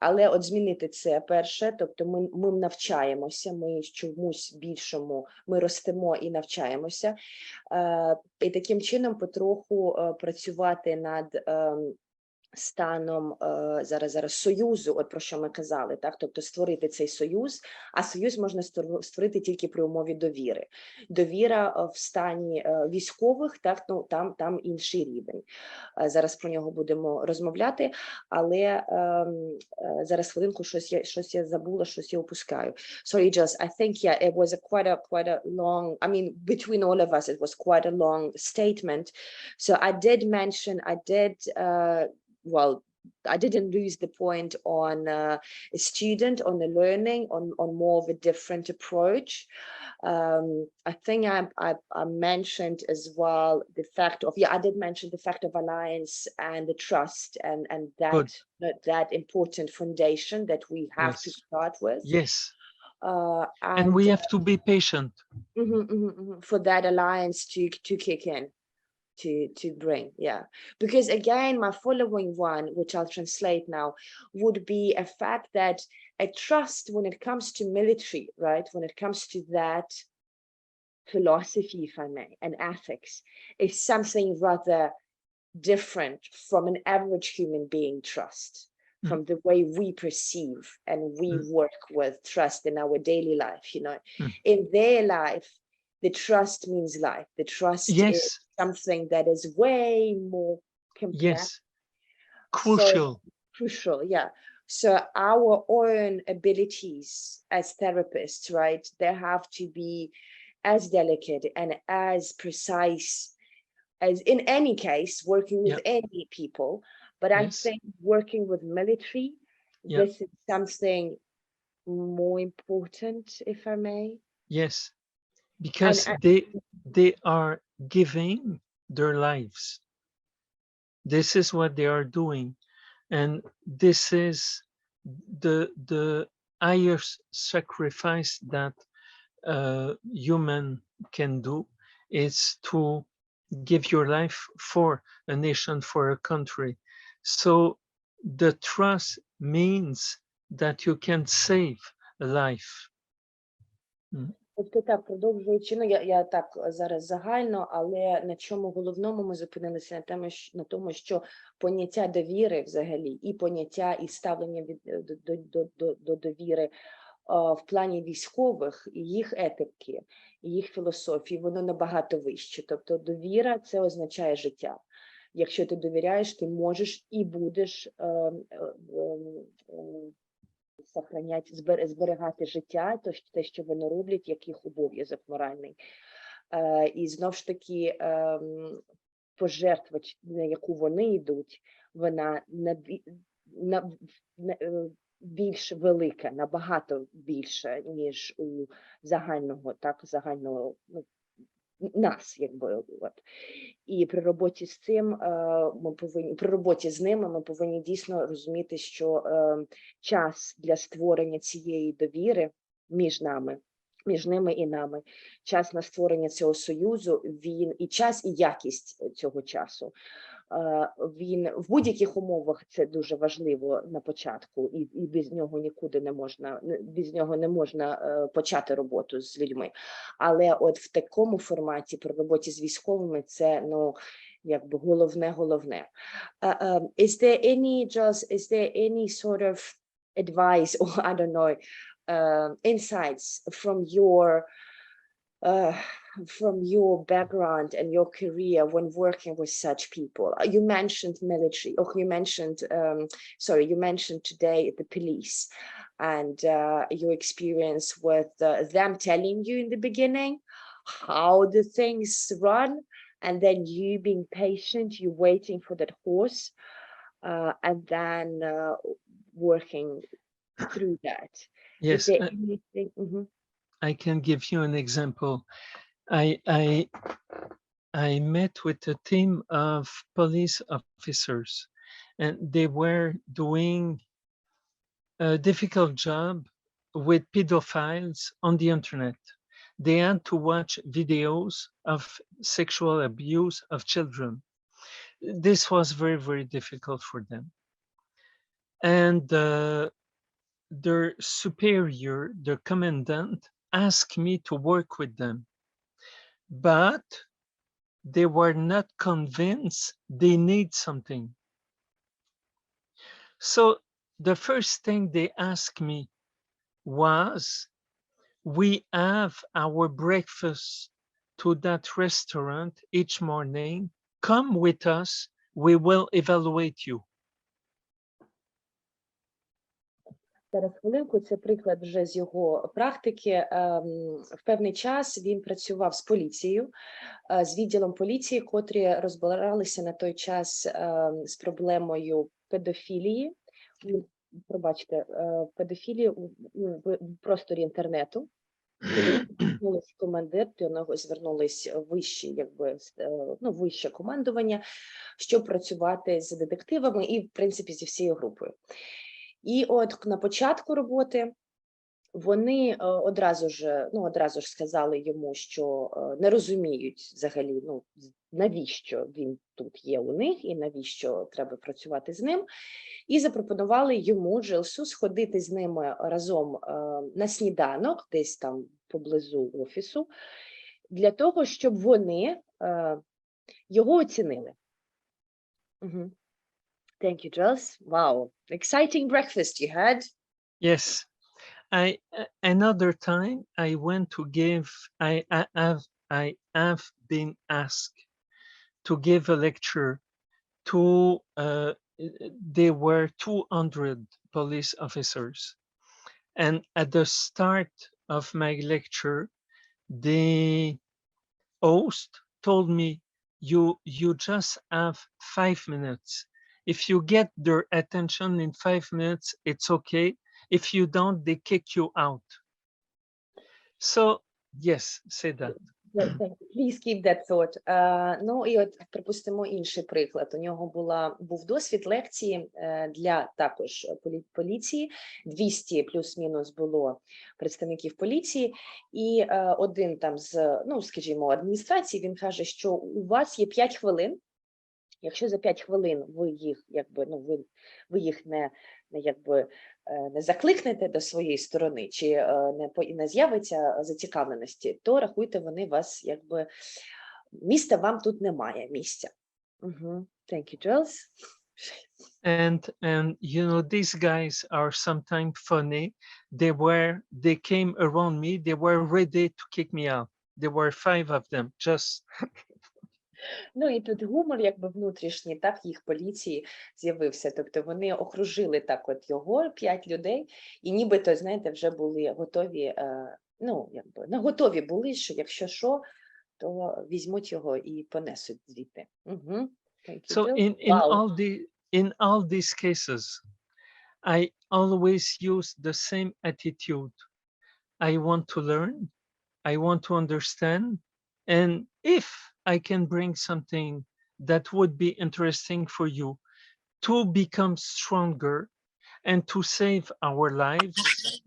Але от змінити це перше, тобто ми навчаємося, ми чомусь більшому, ми ростемо і навчаємося. І таким чином потроху працювати над станом зараз союзу, от про що ми казали, так, тобто створити цей союз, а союз можна створити тільки при умові довіри. Довіра в стані військових, так, ну там інший рівень. Зараз про нього будемо розмовляти, але зараз хвилинку, щось я забула, щось я опускаю. Sorry, Just, I think, yeah, it was quite a long, I mean, between all of us, it was quite a long statement. So I did mention, well, I didn't lose the point on a student, on the learning, on more of a different approach. I think I mentioned as well the fact of, I did mention the fact of alliance and the trust and that important foundation that we have to start with. Yes. And we have to be patient. For that alliance to kick in. To bring, because again, my following one, which I'll translate now, would be a fact that a trust when it comes to military, right, when it comes to that philosophy, if I may, and ethics, is something rather different from an average human being trust, from the way we perceive and we work with trust in our daily life, you know. In their life, the trust means life. The trust is Yes, something that is way more complex. yes, crucial. So crucial, yeah. So our own abilities as therapists, right, they have to be as delicate and as precise as in any case, working with any people. But I Yes, think working with military, yeah, this is something more important, if I may. yes, because And they are giving their lives. This is what they are doing, and this is the highest sacrifice that human can do, is to give your life for a nation, for a country. So the trust means that you can save a life. Mm. тобто так, продовжуючи, ну я так зараз загально, але на чому головному ми зупинилися на тому, що поняття довіри взагалі, і поняття і ставлення до довіри в плані військових, і їх етики, і їх філософії, воно набагато вище. Тобто довіра – це означає життя. Якщо ти довіряєш, ти можеш і будеш зберігати життя, те, що вони роблять, як їх обов'язок моральний. І знов ж таки пожертва, на яку вони йдуть, вона більш велика, набагато більше, ніж у загального нас, якби. От. І при роботі з цим ми повинні дійсно розуміти, що час для створення цієї довіри між ними і нами, час на створення цього союзу, він і час, і якість цього часу. Він в будь-яких умовах це дуже важливо на початку, і без нього без нього не можна почати роботу з людьми. Але от в такому форматі при роботі з військовими це, якби головне. Is there any sort of advice or I don't know insights from your background and your career when working with such people? You mentioned military, or you mentioned today the police, and your experience with them telling you in the beginning how the things run, and then you being patient, you waiting for that horse, and then working through that. Yes, Is there anything? I can give you an example. I met with a team of police officers, and they were doing a difficult job with pedophiles on the internet. They had to watch videos of sexual abuse of children. This was very, very difficult for them. And their superior, their commandant, asked me to work with them. But they were not convinced they need something. So the first thing they asked me was, we have our breakfast to that restaurant each morning. Come with us, we will evaluate you. Зараз хвилинку, це приклад вже з його практики. В певний час він працював з поліцією, з відділом поліції, котрі розбиралися на той час з проблемою педофілії. Пробачте, педофілії в просторі інтернету. Звернулись командир, до нього звернулись вище командування, щоб працювати з детективами і, в принципі, зі всією групою. І от на початку роботи вони одразу ж сказали йому, що не розуміють взагалі, навіщо він тут є у них і навіщо треба працювати з ним. І запропонували йому, Джилсу, сходити з ними разом на сніданок, десь там поблизу офісу, для того, щоб вони його оцінили. Thank you, Jules. Wow, exciting breakfast you had. Yes, Another time I went to give, I have been asked to give a lecture to, there were 200 police officers. And at the start of my lecture, the host told me, you just have 5 minutes. If you get their attention in 5 minutes, it's okay. If you don't, they kick you out. So, yes, say that. Please keep that thought. Ну і от припустимо інший приклад. У нього був досвід лекції для також поліції. 200 плюс-мінус було представників поліції. І один там з, ну, скажімо, адміністрації, він каже, що у вас є 5 хвилин. Якщо за 5 хвилин ви їх, якби, ну, ви їх не закликнете до своєї сторони, чи не з'явиться зацікавленості, то рахуйте, вони вас, якби, місця вам тут немає, місця. Thank you, Jules. And you know, these guys are sometimes funny. They came around me, they were ready to kick me out. There were 5 of them, just... Ну і тут гумор, якби внутрішній, так, їх поліції з'явився. Тобто вони окружили так от його, 5 людей, і нібито, знаєте, вже були готові, ну, якби, не готові були, що якщо що, то візьмуть його і понесуть звідти. So in all these cases, I always use the same attitude. I want to learn, I want to understand, and if I can bring something that would be interesting for you to become stronger and to save our lives,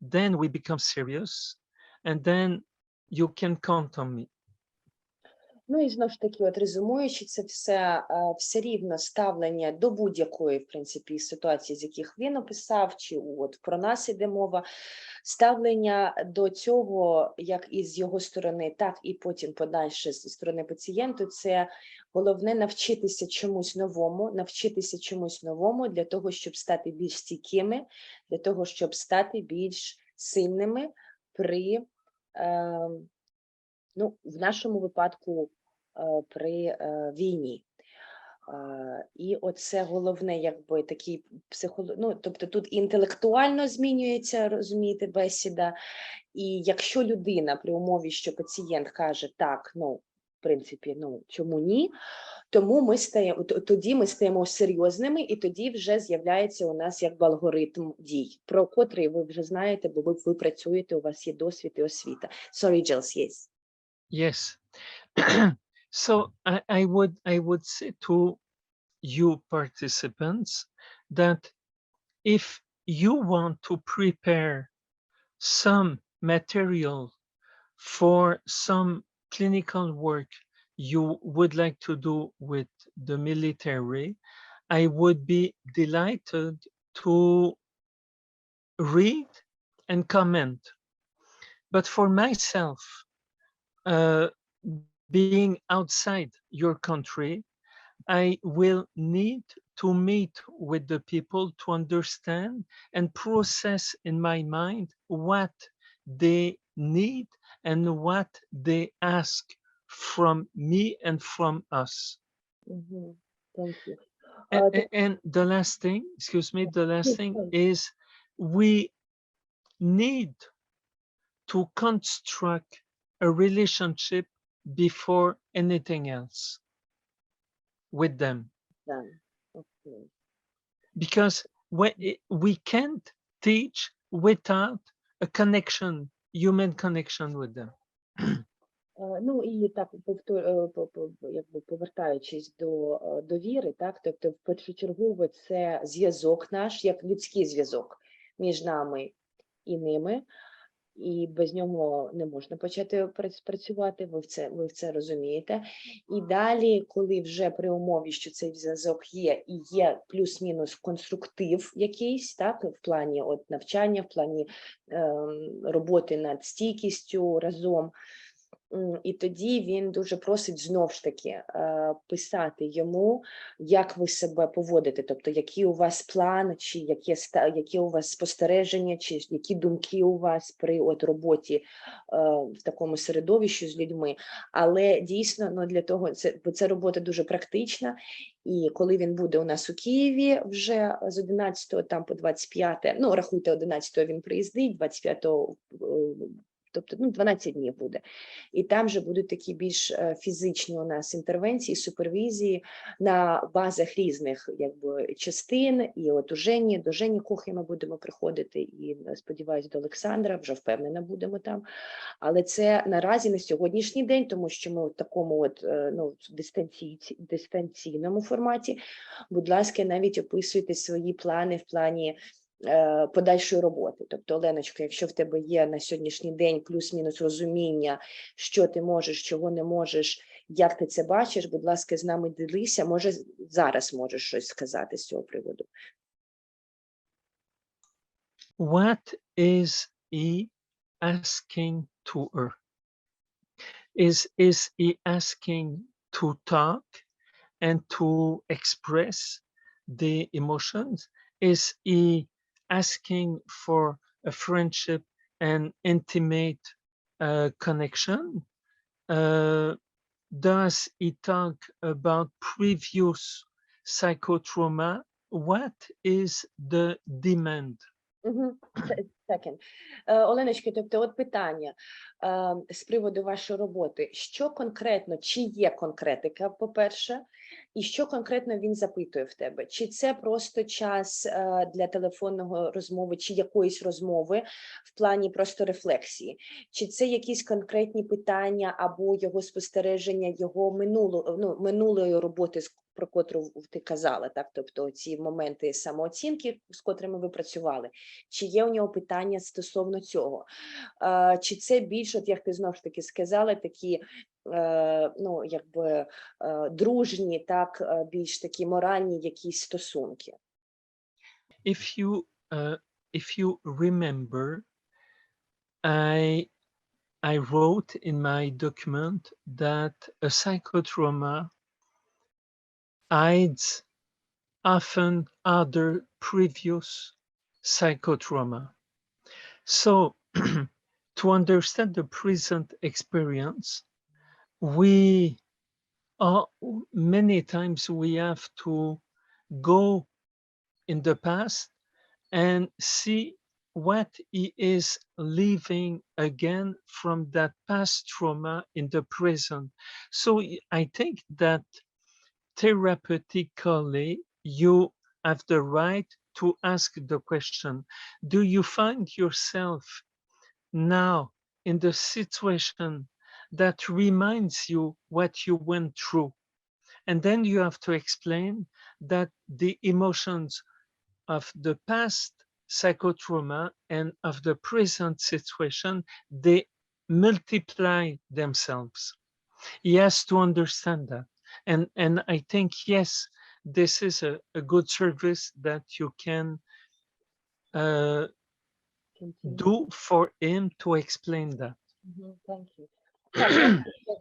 then we become serious, and then you can count on me. Ну і знову ж таки, от резюмуючи, це все рівно ставлення до будь-якої, в принципі, ситуації, з яких він описав, чи от про нас іде мова, ставлення до цього, як із його сторони, так і потім подальше зі сторони пацієнту, це головне навчитися чомусь новому для того, щоб стати більш стійкими, для того, щоб стати більш сильними при, ну, в нашому випадку, при війні. І оце головне, якби, такий ну, тобто тут інтелектуально змінюється, розумієте, бесіда, і якщо людина при умові, що пацієнт каже, так, ну, в принципі, ну, чому ні, тому тоді ми стаємо серйозними, і тоді вже з'являється у нас якби алгоритм дій, про котрий ви вже знаєте, бо ви працюєте, у вас є досвід і освіта. Sorry, Jules, yes. Yes. So I would say to you participants that if you want to prepare some material for some clinical work you would like to do with the military, I would be delighted to read and comment. But for myself, being outside your country, I will need to meet with the people to understand and process in my mind what they need and what they ask from me and from us. Thank you. And the last thing, excuse me, the last thing is we need to construct a relationship before anything else with them. Okay. Because we can't teach without a connection, human connection with them. Ну і так, якби повертаючись до довіри, так, тобто першочергово це зв'язок наш, як людський зв'язок між нами і ними, і без нього не можна почати працювати, ви в це розумієте. І далі, коли вже при умові, що цей зв'язок є, і є плюс-мінус конструктив якийсь, так, в плані от навчання, в плані роботи над стійкістю разом, І тоді він дуже просить знов ж таки писати йому, як ви себе поводите, тобто який у вас план, чи які у вас спостереження, чи які думки у вас при роботі в такому середовищі з людьми. Але дійсно, для того, бо це робота дуже практична, і коли він буде у нас у Києві вже з 11 там по 25, рахуйте, 11 він приїздить, 25 тобто 12 днів буде. І там же будуть такі більш фізичні у нас інтервенції, супервізії на базах різних частин. І от до Жені Кухи ми будемо приходити, і, сподіваюся, до Олександра, вже впевнена будемо там. Але це наразі на сьогоднішній день, тому що ми в такому дистанційному форматі. Будь ласка, навіть описуйте свої плани в плані подальшої роботи. Тобто, Оленочка, якщо в тебе є на сьогоднішній день плюс-мінус розуміння, що ти можеш, чого не можеш, як ти це бачиш, будь ласка, з нами ділися, може зараз можеш щось сказати з цього приводу. What is he asking to her? Is he asking to talk and to express the emotions? Is he asking for a friendship and intimate connection? Does he talk about previous psychotrauma? What is the demand? Second. Оленочки, тобто от питання з приводу вашої роботи. Що конкретно, чи є конкретика, по-перше, і що конкретно він запитує в тебе? Чи це просто час для телефонного розмови, чи якоїсь розмови в плані просто рефлексії? Чи це якісь конкретні питання або його спостереження, його минулої роботи, про котру ти казала, так? Тобто ці моменти самооцінки, з котрими ви працювали. Чи є у нього питання стосовно цього? Чи це більше, от як ти знову ж таки сказала, такі дружні, так, більш такі моральні якісь стосунки? If you remember, I wrote in my document that a psychotrauma hides often other previous psychotrauma. So to understand the present experience, many times we have to go in the past and see what he is leaving again from that past trauma in the present. So I think that therapeutically, you have the right to ask the question, do you find yourself now in the situation that reminds you what you went through? And then you have to explain that the emotions of the past psychotrauma and of the present situation, they multiply themselves. He has to understand that. And I think, yes, this is a good service that you can do for him to explain that. Thank you. Так,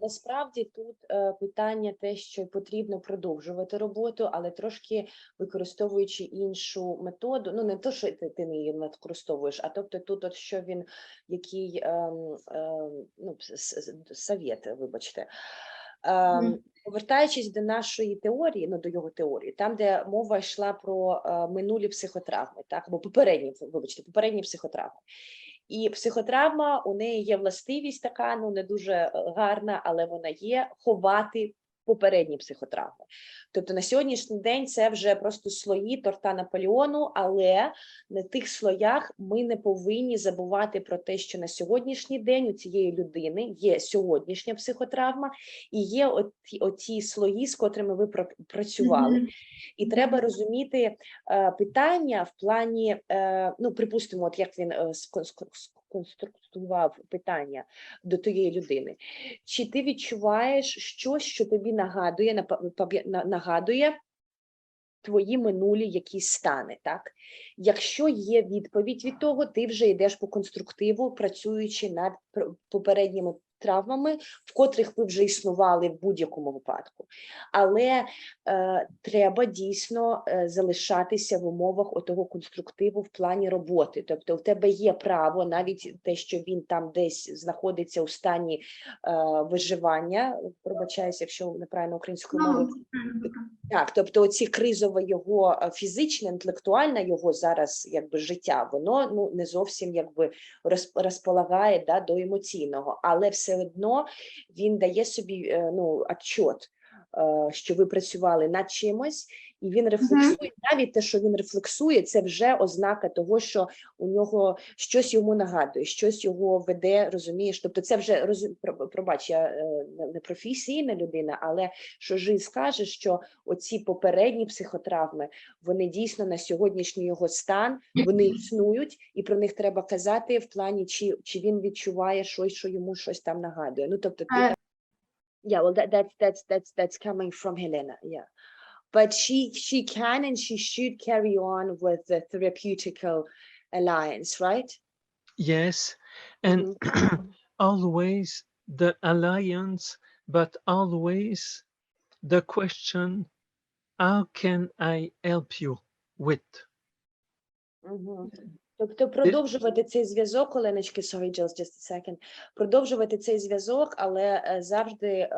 насправді тут питання те, що потрібно продовжувати роботу, але трошки використовуючи іншу методу, не то, що ти не її використовуєш, а тобто тут от що він, який совет, вибачте. Повертаючись до нашої теорії, до його теорії, там, де мова йшла про минулі психотравми, так, або попередні психотравми. І психотравма, у неї є властивість така, не дуже гарна, але вона є, ховати попередні психотравми. Тобто на сьогоднішній день це вже просто слої торта Наполеону, але на тих слоях ми не повинні забувати про те, що на сьогоднішній день у цієї людини є сьогоднішня психотравма і є оті слої, з котрими ви працювали. І треба розуміти питання в плані, припустимо, от як він сконструктував питання до тієї людини. Чи ти відчуваєш щось, що тобі нагадує твої минулі якісь стани, так? Якщо є відповідь від того, ти вже йдеш по конструктиву, працюючи над попередніми травмами, в котрих ви вже існували в будь-якому випадку. Але треба дійсно залишатися в умовах отого конструктиву в плані роботи. Тобто в тебе є право, навіть те, що він там десь знаходиться у стані виживання, пробачаюся, якщо неправильно українською мовою. Так, тобто оці кризове його фізичне, інтелектуальне його зараз якби життя, воно не зовсім якби розполагає до емоційного, але все одно він дає собі отчет, що ви працювали над чимось, і він рефлексує. Навіть те, що він рефлексує, це вже ознака того, що у нього щось йому нагадує, щось його веде, розумієш? Тобто це вже, пробач, я не професійна людина, але що Жиль скаже, що оці попередні психотравми, вони дійсно на сьогоднішній його стан, вони існують, і про них треба казати в плані, чи він відчуває щось, що йому щось там нагадує. Ну, тобто, yeah, well, that's coming from Helena, yeah. But she can and she should carry on with the therapeutical alliance, right? Yes, and always the alliance, but always the question, how can I help you with? Тобто продовжувати цей зв'язок, Оленочки, sorry, just a second, продовжувати цей зв'язок, але завжди,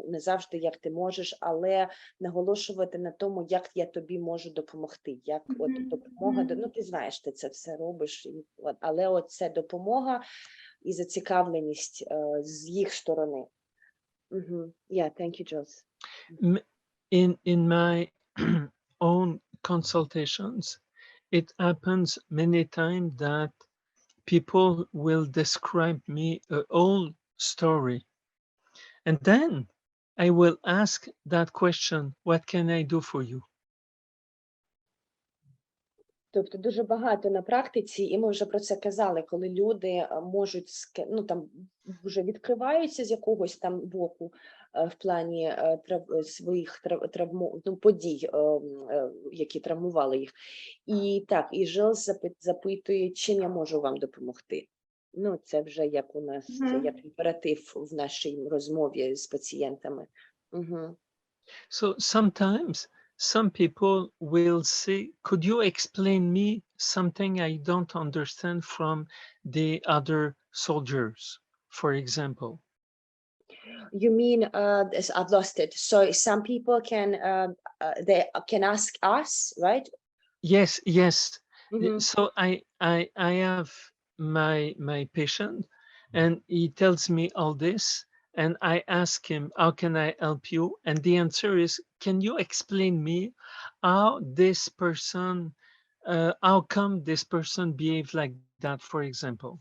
не завжди, як ти можеш, але наголошувати на тому, як я тобі можу допомогти, як от допомога, ти знаєш, ти це все робиш, але от це допомога і зацікавленість з їх сторони. Yeah, thank you, Jules. In my own consultations, it happens many times that people will describe me a whole story. And then I will ask that question, what can I do for you? Тобто дуже багато на практиці, і ми вже про це казали, коли люди можуть, вже відкриваються з якогось там боку в плані своїх подій, які травмували їх. І так, і Жиль запитує, чим я можу вам допомогти. Це вже як у нас, це як імператив в нашій розмові з пацієнтами. So sometimes some people will say, could you explain me something I don't understand from the other soldiers, for example? You mean, I've lost it. So some people they can ask us, right? Yes. So I have my patient, and he tells me all this, and I ask him, how can I help you? And the answer is, can you explain me how this person, how come this person behave like that, for example?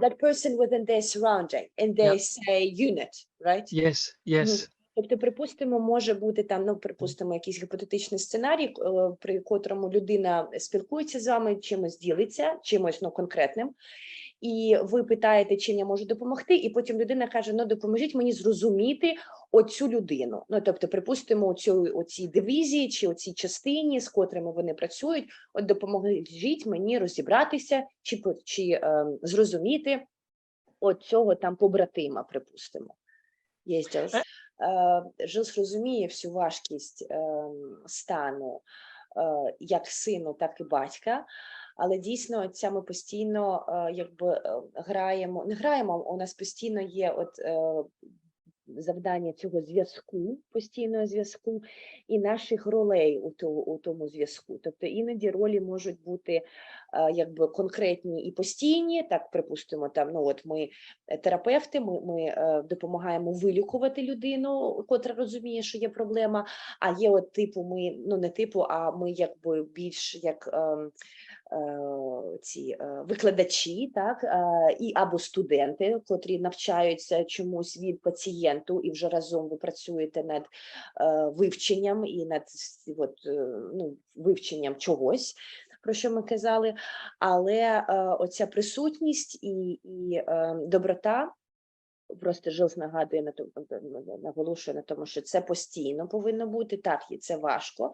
That person within their surrounding, in their, say, unit, right? Yes. Тобто, припустимо, може бути там, припустимо, якийсь гіпотетичний сценарій, при котрому людина спілкується з вами, чимось ділиться, чимось конкретним, і ви питаєте, чим я можу допомогти, і потім людина каже, допоможіть мені зрозуміти оцю людину. Тобто, припустимо, оцій дивізії чи оцій частині, з котрими вони працюють, от допоможіть мені розібратися чи зрозуміти оцього там побратима, припустимо. Є Жиль. Жиль розуміє всю важкість стану як сину, так і батька, але дійсно ми постійно не граємо, у нас постійно є завдання цього зв'язку, постійного зв'язку і наших ролей у тому зв'язку. Тобто іноді ролі можуть бути конкретні і постійні, так, припустимо, ми терапевти, ми допомагаємо вилікувати людину, котра розуміє, що є проблема, а є ми більш як ці викладачі, так, і або студенти, котрі навчаються чомусь від пацієнту, і вже разом ви працюєте над вивченням і над вивченням чогось, про що ми казали, але оця присутність і доброта, просто Жиль нагадує, наголошує на тому, що це постійно повинно бути, так, і це важко,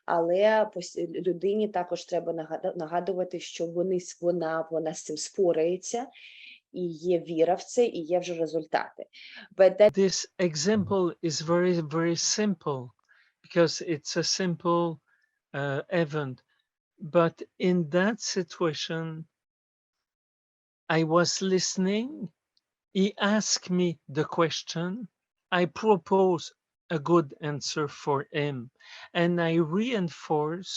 але людині також треба нагадувати, що вона з цим спорається, і є віра в це, і є вже результати. But that This example is very, very simple because it's a simple event. But in that situation, I was listening. He asked me the question. I propose a good answer for him, and I reinforce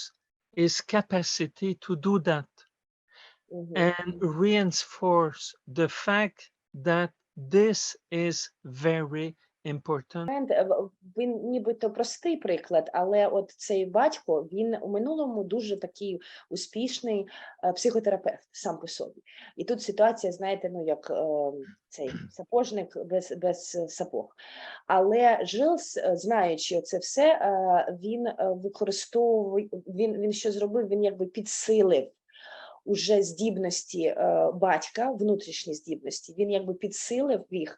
his capacity to do that, and reinforce the fact that this is very important. Він нібито простий приклад, але от цей батько, він у минулому дуже такий успішний психотерапевт сам по собі. І тут ситуація, знаєте, ну як цей сапожник без сапог. Але Жилс, знаючи це все, він використовує, він що зробив, він якби підсилив уже здібності батька, внутрішні здібності, він якби підсилив їх,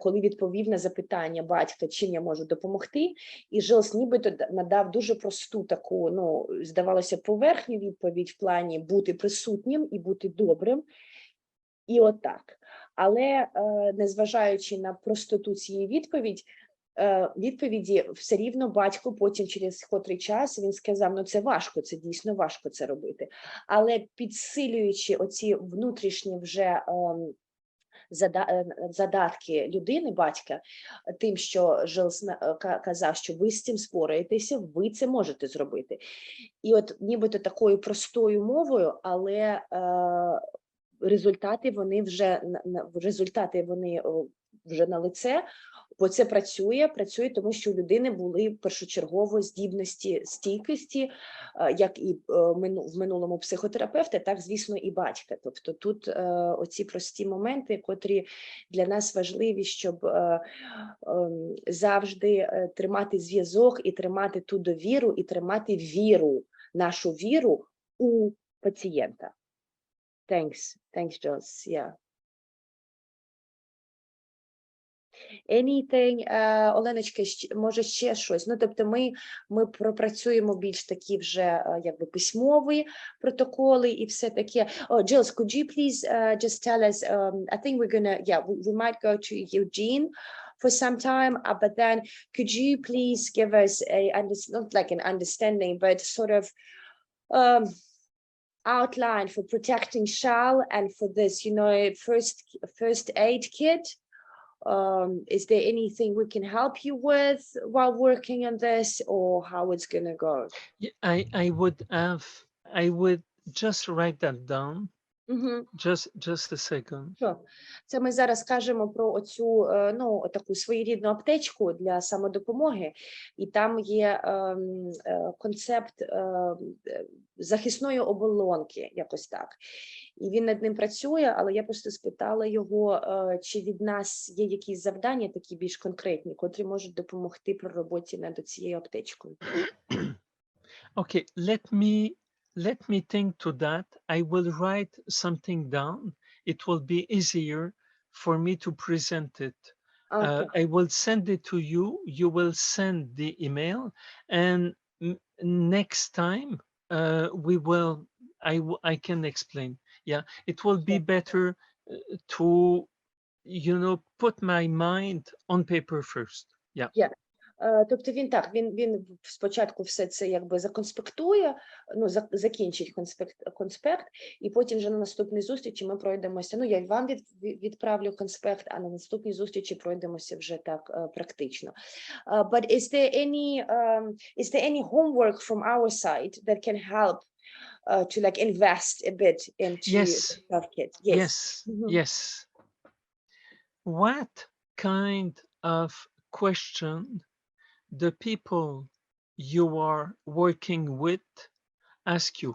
коли відповів на запитання батька, чим я можу допомогти, і Жилс нібито надав дуже просту таку, ну, здавалося, поверхню відповідь в плані бути присутнім і бути добрим, і отак. Але незважаючи на простоту цієї відповіді, все рівно батько потім через котрий час він сказав, ну це важко, це дійсно важко це робити. Але підсилюючи оці внутрішні вже задатки людини, батька, тим, що Жилс казав, що ви з цим спораєтеся, ви це можете зробити. І от нібито такою простою мовою, але результати вони вже на лице, бо це працює, тому що у людини були першочергово здібності стійкості, як і в минулому психотерапевта, так, звісно, і батька. Тобто тут оці прості моменти, котрі для нас важливі, щоб завжди тримати зв'язок і тримати ту довіру, і тримати віру, нашу віру у пацієнта. Thanks, Jules, yeah. Anything, Оленочка, може ще щось? Ну, тобто ми пропрацюємо більш такі вже якби письмові протоколи і все таке. Jules, could you please just tell us, I think we're gonna, yeah, we might go to Eugene for some time, but then could you please give us not like an understanding, but sort of outline for protecting Shal and for this, you know, first aid kit? Is there anything we can help you with while working on this, or how it's gonna go? I would just write that down. Mm-hmm. Just a second. Що? Це ми зараз кажемо про оцю, ну, таку своєрідну аптечку для самодопомоги, і там є концепт захисної оболонки, якось так. І він над ним працює, але я просто спитала його, чи від нас є якісь завдання такі більш конкретні, котрі можуть допомогти при роботі над цією аптечкою. Okay, let me think to that. I will write something down. It will be easier for me to present it. Okay. I will send it to you. You will send the email, and next time I can explain. Yeah, it will be better to, you know, put my mind on paper first. Yeah. Yeah. Тобто він спочатку все це якби законспектує, ну, закінчить конспект, і потім вже на наступній зустрічі ми пройдемося, ну, я вам відправлю конспект, а на наступній зустрічі пройдемося вже так практично. But is there any homework from our side that can help to like invest a bit into Yes. the kit? Yes. Mm-hmm. Yes. What kind of question the people you are working with ask you?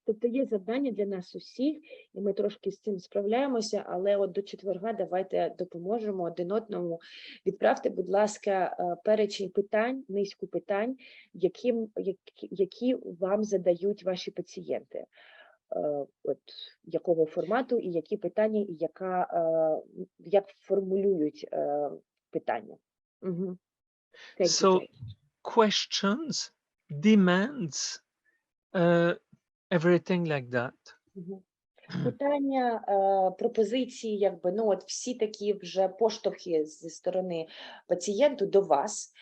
Тобто є завдання для нас усіх, і ми трошки з цим справляємося, але от до четверга давайте допоможемо один одному. Відправте, будь ласка, перечень питань, низку питань, які вам задають ваші пацієнти. От якого формату, і які питання, і як формулюють питання. So questions, demands, everything like that. Питання, пропозиції, якби, ну, от всі такі вже поштовхи зі сторони пацієнту до вас,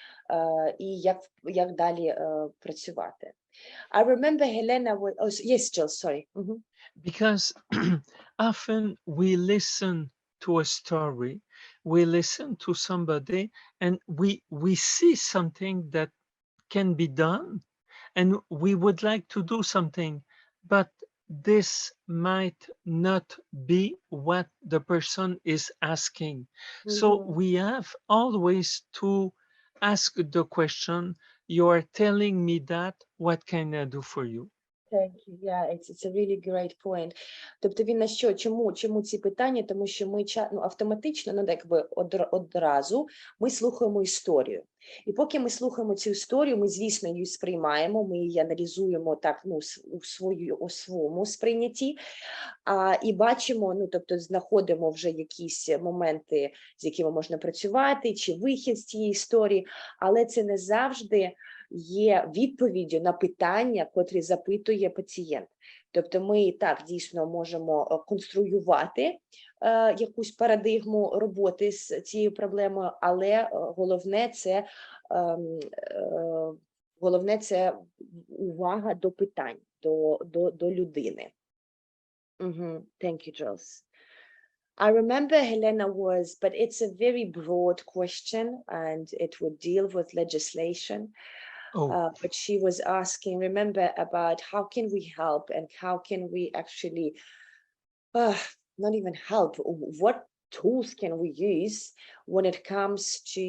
і як далі працювати. I remember Helena was, oh, yes, Jill, sorry. Because often we listen to a story, we listen to somebody, and we see something that can be done, and we would like to do something, but this might not be what the person is asking. So we have always to ask the question, you are telling me that, what can I do for you? Thank you. Yeah, it's a really great point. Тобто він на що, чому ці питання? Тому що ми автоматично, ну, якби одразу ми слухаємо історію. І поки ми слухаємо цю історію, ми, звісно, її сприймаємо, ми її аналізуємо так, ну, у своєму сприйнятті, і бачимо, ну, тобто знаходимо вже якісь моменти, з якими можна працювати, чи вихід з цієї історії, але це не завжди є відповіддю на питання, котрі запитує пацієнт. Тобто ми так дійсно можемо конструювати якусь парадигму роботи з цією проблемою, але головне це увага до питань, до людини. Thank you, Jules. I remember Helena was, but it's a very broad question and it would deal with legislation. But she was asking, remember, about how can we help and how can we actually, not even help, what tools can we use when it comes to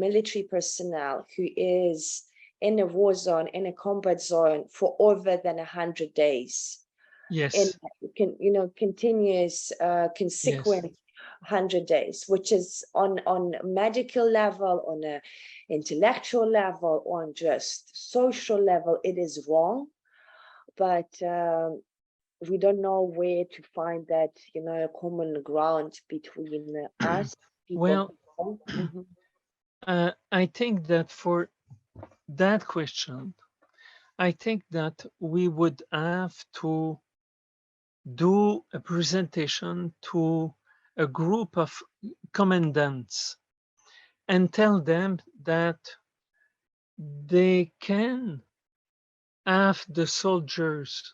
military personnel who is in a war zone, in a combat zone for over than 100 days. Yes. In continuous, consequent 100 days, which is on medical level, on a intellectual level, on just social level, it is wrong. But we don't know where to find that, common ground between us. Well, I think that for that question, I think that we would have to do a presentation to a group of commandants and tell them that they can have the soldiers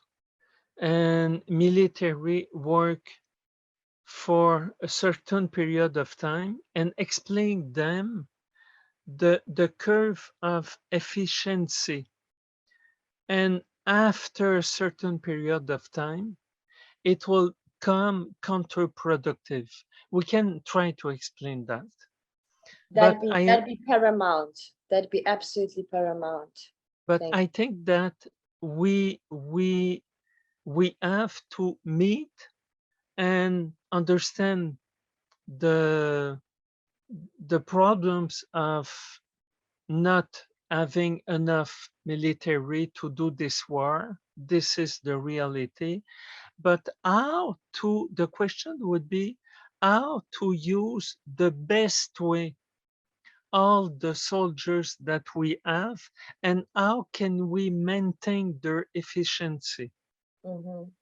and military work for a certain period of time and explain them the curve of efficiency. And after a certain period of time, it will come counterproductive. We can try to explain that. That'd be paramount. That'd be absolutely paramount. But I think that we have to meet and understand the problems of not having enough military to do this war. This is the reality. But the question would be how to use the best way all the soldiers that we have and how can we maintain their efficiency.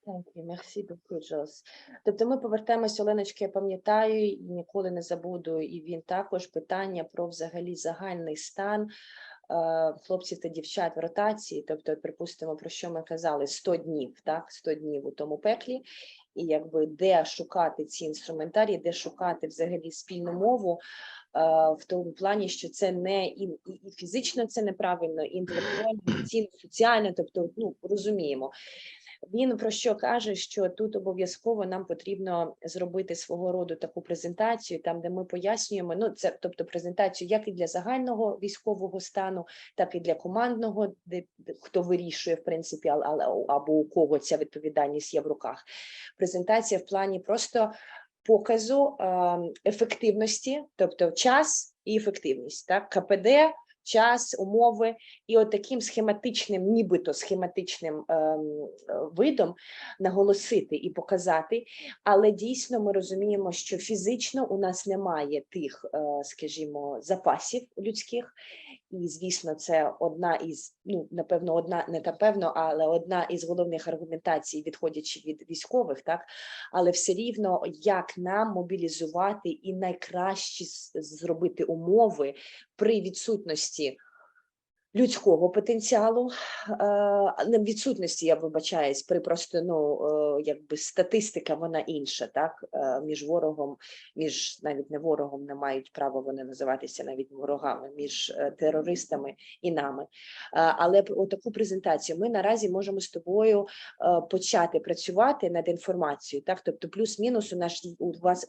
Thank you. Merci beaucoup, Jules. Тобто ми повертаємося, Оленочки, я пам'ятаю, і ніколи не забуду, і він також, питання про взагалі загальний стан хлопців та дівчат в ротації, тобто, припустимо, про що ми казали, 100 днів, так, 100 днів у тому пеклі, і якби де шукати ці інструментарії, де шукати взагалі спільну мову, в тому плані, що це не і фізично це неправильно, і інтелектуально, і соціально, тобто, ну, розуміємо. Він про що каже, що тут обов'язково нам потрібно зробити свого роду таку презентацію, там, де ми пояснюємо, ну, це, тобто презентацію як і для загального військового стану, так і для командного, де хто вирішує, в принципі, або у кого ця відповідальність є в руках. Презентація в плані просто показу ефективності, тобто час і ефективність, так, КПД, час, умови, і от таким схематичним, нібито схематичним видом наголосити і показати, але дійсно ми розуміємо, що фізично у нас немає тих, скажімо, запасів людських, і, звісно, це одна із, ну, напевно, одна, не напевно, але одна із головних аргументацій, відходячи від військових, так, але все рівно, як нам мобілізувати і найкращі зробити умови при відсутності людського потенціалу, не відсутності, я вибачаюсь, при просто, ну, якби статистика, вона інша, так, між ворогом, між навіть не ворогом, не мають права вони називатися навіть ворогами, між терористами і нами. Але таку презентацію ми наразі можемо з тобою почати працювати над інформацією, так, тобто плюс-мінус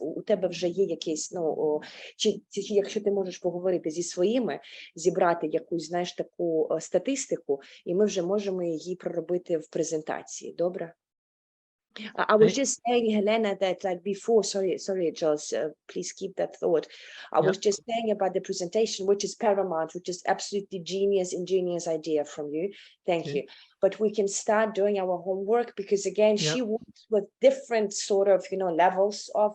у тебе вже є якийсь, ну, чи якщо ти можеш поговорити зі своїми, зібрати якусь, знаєш, таку статистику, і ми вже можемо її проробити в презентації. Добре? I was just saying, Helena, that like before, sorry, Jules, please keep that thought. I was just saying about the presentation, which is paramount, which is absolutely ingenious idea from you. Thank you. But we can start doing our homework because again, she works with different sort of, you know, levels of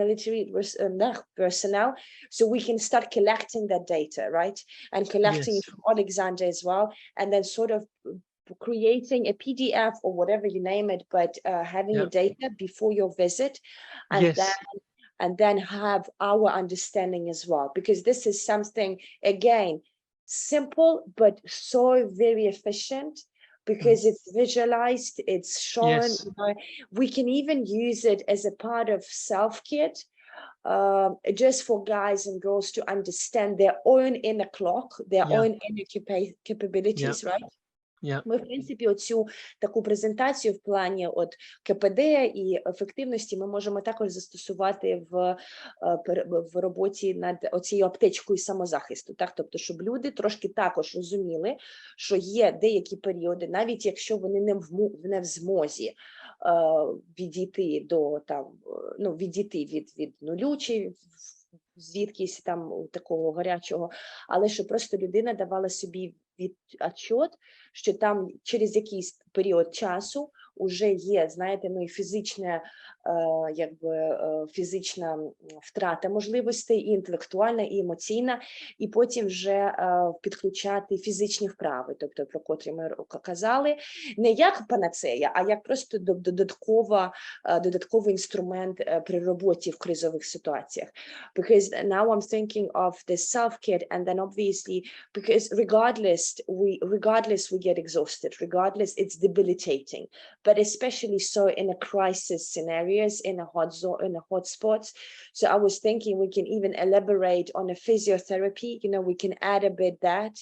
military personnel, so we can start collecting that data, right? And collecting it from Alexander as well, and then sort of creating a PDF or whatever you name it, but having a data before your visit, and then have our understanding as well, because this is something, again, simple but so very efficient, because it's visualized, it's shown. You know, we can even use it as a part of self-kit, just for guys and girls to understand their own inner clock, their own inner capabilities, right? Ми, в принципі, оцю таку презентацію в плані от КПД і ефективності ми можемо також застосувати в роботі над оцією аптечкою самозахисту. Так? Тобто, щоб люди трошки також розуміли, що є деякі періоди, навіть якщо вони не в змозі відійти до там, ну, відійти від нулю чи звідкись там такого гарячого, але що просто людина давала собі відчот, що там через якийсь період часу уже є, знаєте, ну і фізична, якби фізична втрата можливостей, і інтелектуальна, і емоційна, і потім вже підключати фізичні вправи, тобто про котрі ми казали, не як панацея, а як просто додатковий інструмент при роботі в кризових ситуаціях. Because now I'm thinking of the self-kit, and then obviously, because regardless we get exhausted, regardless it's debilitating, but especially so in a crisis scenarios, in a hot zone, in a hot spots. So I was thinking we can even elaborate on a physiotherapy, you know, we can add a bit that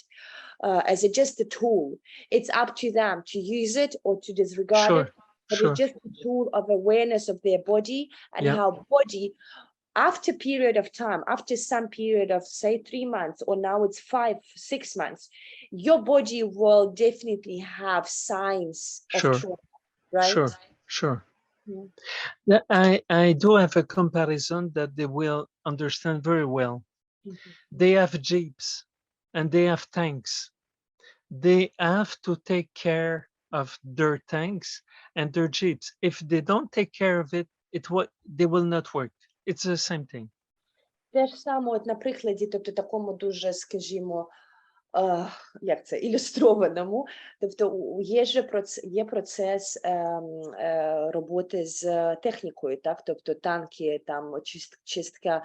as just a tool. It's up to them to use it or to disregard it, but it's just a tool of awareness of their body and how body, after period of time, after some period of say 3 months, or now it's 5-6 months, your body will definitely have signs of trauma, right? Sure. I do have a comparison that they will understand very well. They have jeeps and they have tanks. They have to take care of their tanks and their jeeps. If they don't take care of it, they will not work. It's the same thing. Те ж саме, от на прикладі, тобто такому дуже, скажімо, як це, ілюстрованому, тобто є процес роботи з технікою, так, тобто танки, там чистка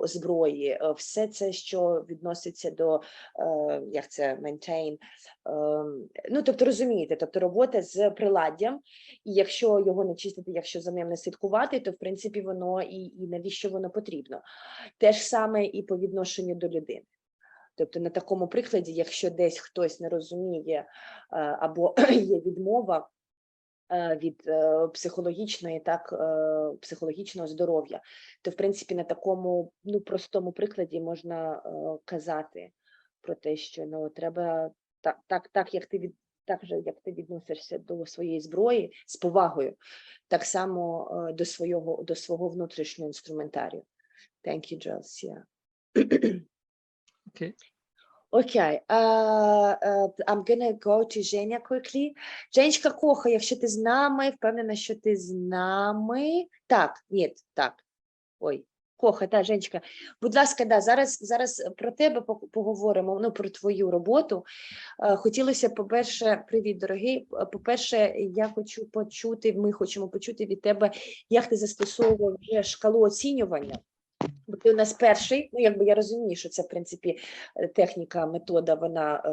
зброї, все це, що відноситься до, як це, maintain, ну, тобто розумієте, тобто робота з приладдям, і якщо його не чистити, якщо за ним не слідкувати, то в принципі воно і навіщо воно потрібно. Те ж саме і по відношенню до людини. Тобто на такому прикладі, якщо десь хтось не розуміє або є відмова від психологічної, так, психологічного здоров'я, то в принципі на такому, ну, простому прикладі можна казати про те, що, ну, треба так як ти як ти відносишся до своєї зброї з повагою, так само до свого внутрішнього інструментарію. Thank you, Jules. Yeah. Okay, I'm gonna go to Женя quickly. Женечка Коха, якщо ти з нами, впевнена, що ти з нами. Так, ні, так. Ой, Коха, да, Женечка. Будь ласка, да, зараз про тебе поговоримо, ну, про твою роботу. Хотілося, по-перше, привіт, дорогий. По-перше, ми хочемо почути від тебе, як ти застосовував вже шкалу оцінювання. Бо ти у нас перший, ну, якби я розумію, що це, в принципі, техніка, метода, вона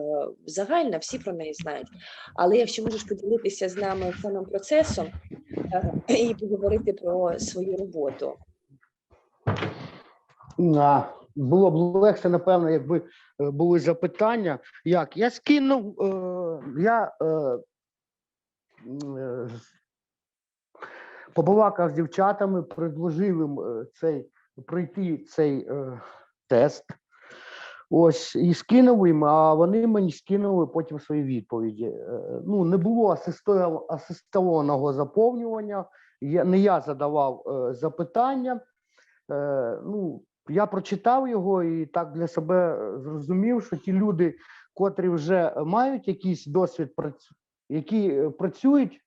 загальна, всі про неї знають. Але якщо можеш поділитися з нами самим процесом і поговорити про свою роботу. Було б легше, напевно, якби були запитання. Як? Я скинув, побалакав з дівчатами, предложив їм пройти цей тест. Ось, і скинув їм, а вони мені скинули потім свої відповіді. Ну, не було асистованого заповнювання, не я задавав запитання. Ну, я прочитав його і так для себе зрозумів, що ті люди, котрі вже мають якийсь досвід, які працюють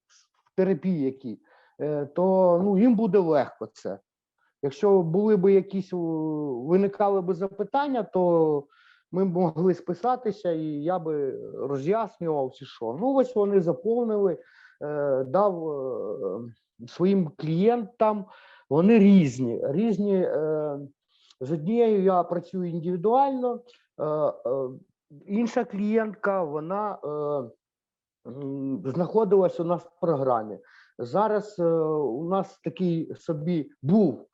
в терапії, то ну, їм буде легко це. Якщо були б якісь, виникали б запитання, то ми б могли списатися і я би роз'яснював, чи що. Ну, ось вони заповнили, дав своїм клієнтам, вони різні. З однією я працюю індивідуально, інша клієнтка, вона знаходилась у нас в програмі. Зараз у нас такий собі був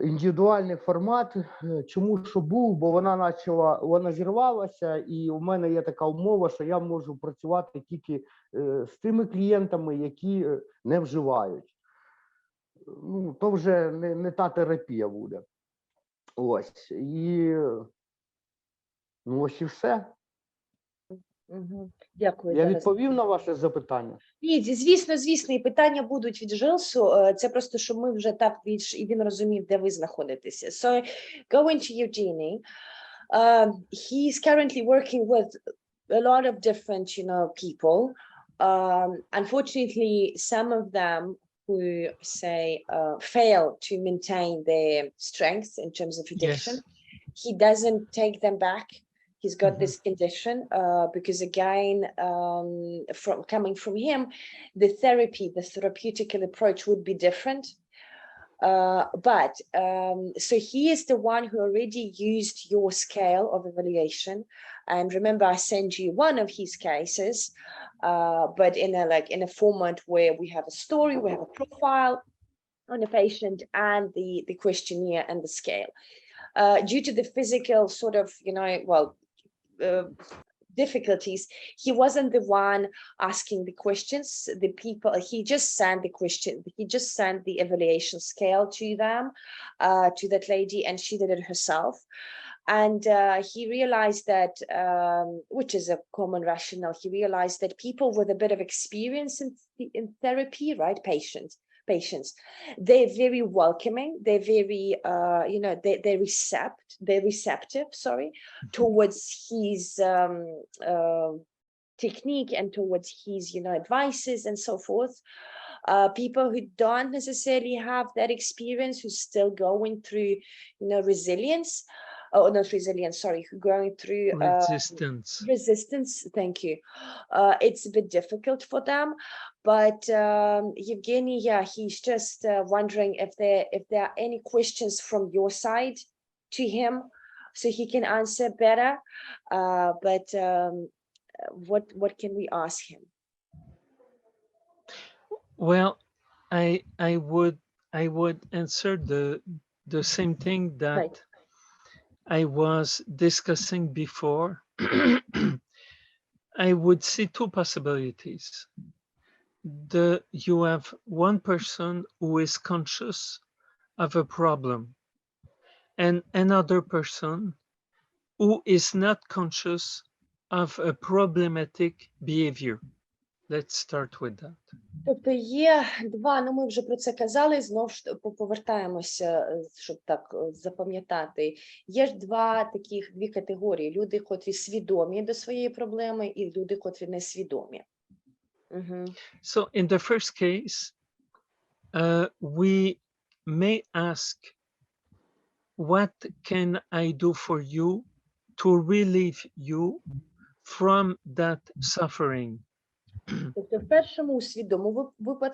індивідуальний формат. Чому що був? Бо вона зірвалася, і у мене є така умова, що я можу працювати тільки з тими клієнтами, які не вживають. Ну, то вже не та терапія буде. Ось. І ну, ось і все. Дякую. Я відповів на ваше запитання? Ні, звісно, і питання будуть від Жилсу. Це просто, щоб ми вже так більш, і він розумів, де ви знаходитеся. So, going to Eugenie, he's currently working with a lot of different, people. Unfortunately, some of them who say fail to maintain their strength in terms of addiction, yes. He doesn't take them back. He's got this condition because again, coming from him, the therapeutic approach would be different. But so he is the one who already used your scale of evaluation. And remember, I sent you one of his cases, but in a format where we have a story, we have a profile on the patient and the questionnaire and the scale. Due to the physical sort of, difficulties, he wasn't the one asking the questions. The people, he just sent the question, he just sent the evaluation scale to them, to that lady, and she did it herself. And he realized that, which is a common rationale, he realized that people with a bit of experience in therapy, right, patients, they're very welcoming, they're very they're receptive towards his technique and towards his advices and so forth. People who don't necessarily have that experience, who's still going through resilience, not resilience, sorry, who going through resistance, thank you. It's a bit difficult for them. But Evgeny, yeah, he's just wondering if there are any questions from your side to him, so he can answer better. But what can we ask him? Well, I would answer the same thing that right. I was discussing before. I would see two possibilities. You have one person who is conscious of a problem and another person who is not conscious of a problematic behavior. Let's start with that. Тобто є два, ми вже про це казали, знову ж повертаємося, щоб так запам'ятати. Є ж дві категорії. Люди, котрі свідомі до своєї проблеми, і люди, котрі не свідомі. So in the first case, we may ask what can I do for you to relieve you from that suffering? Тобто в першому свідомому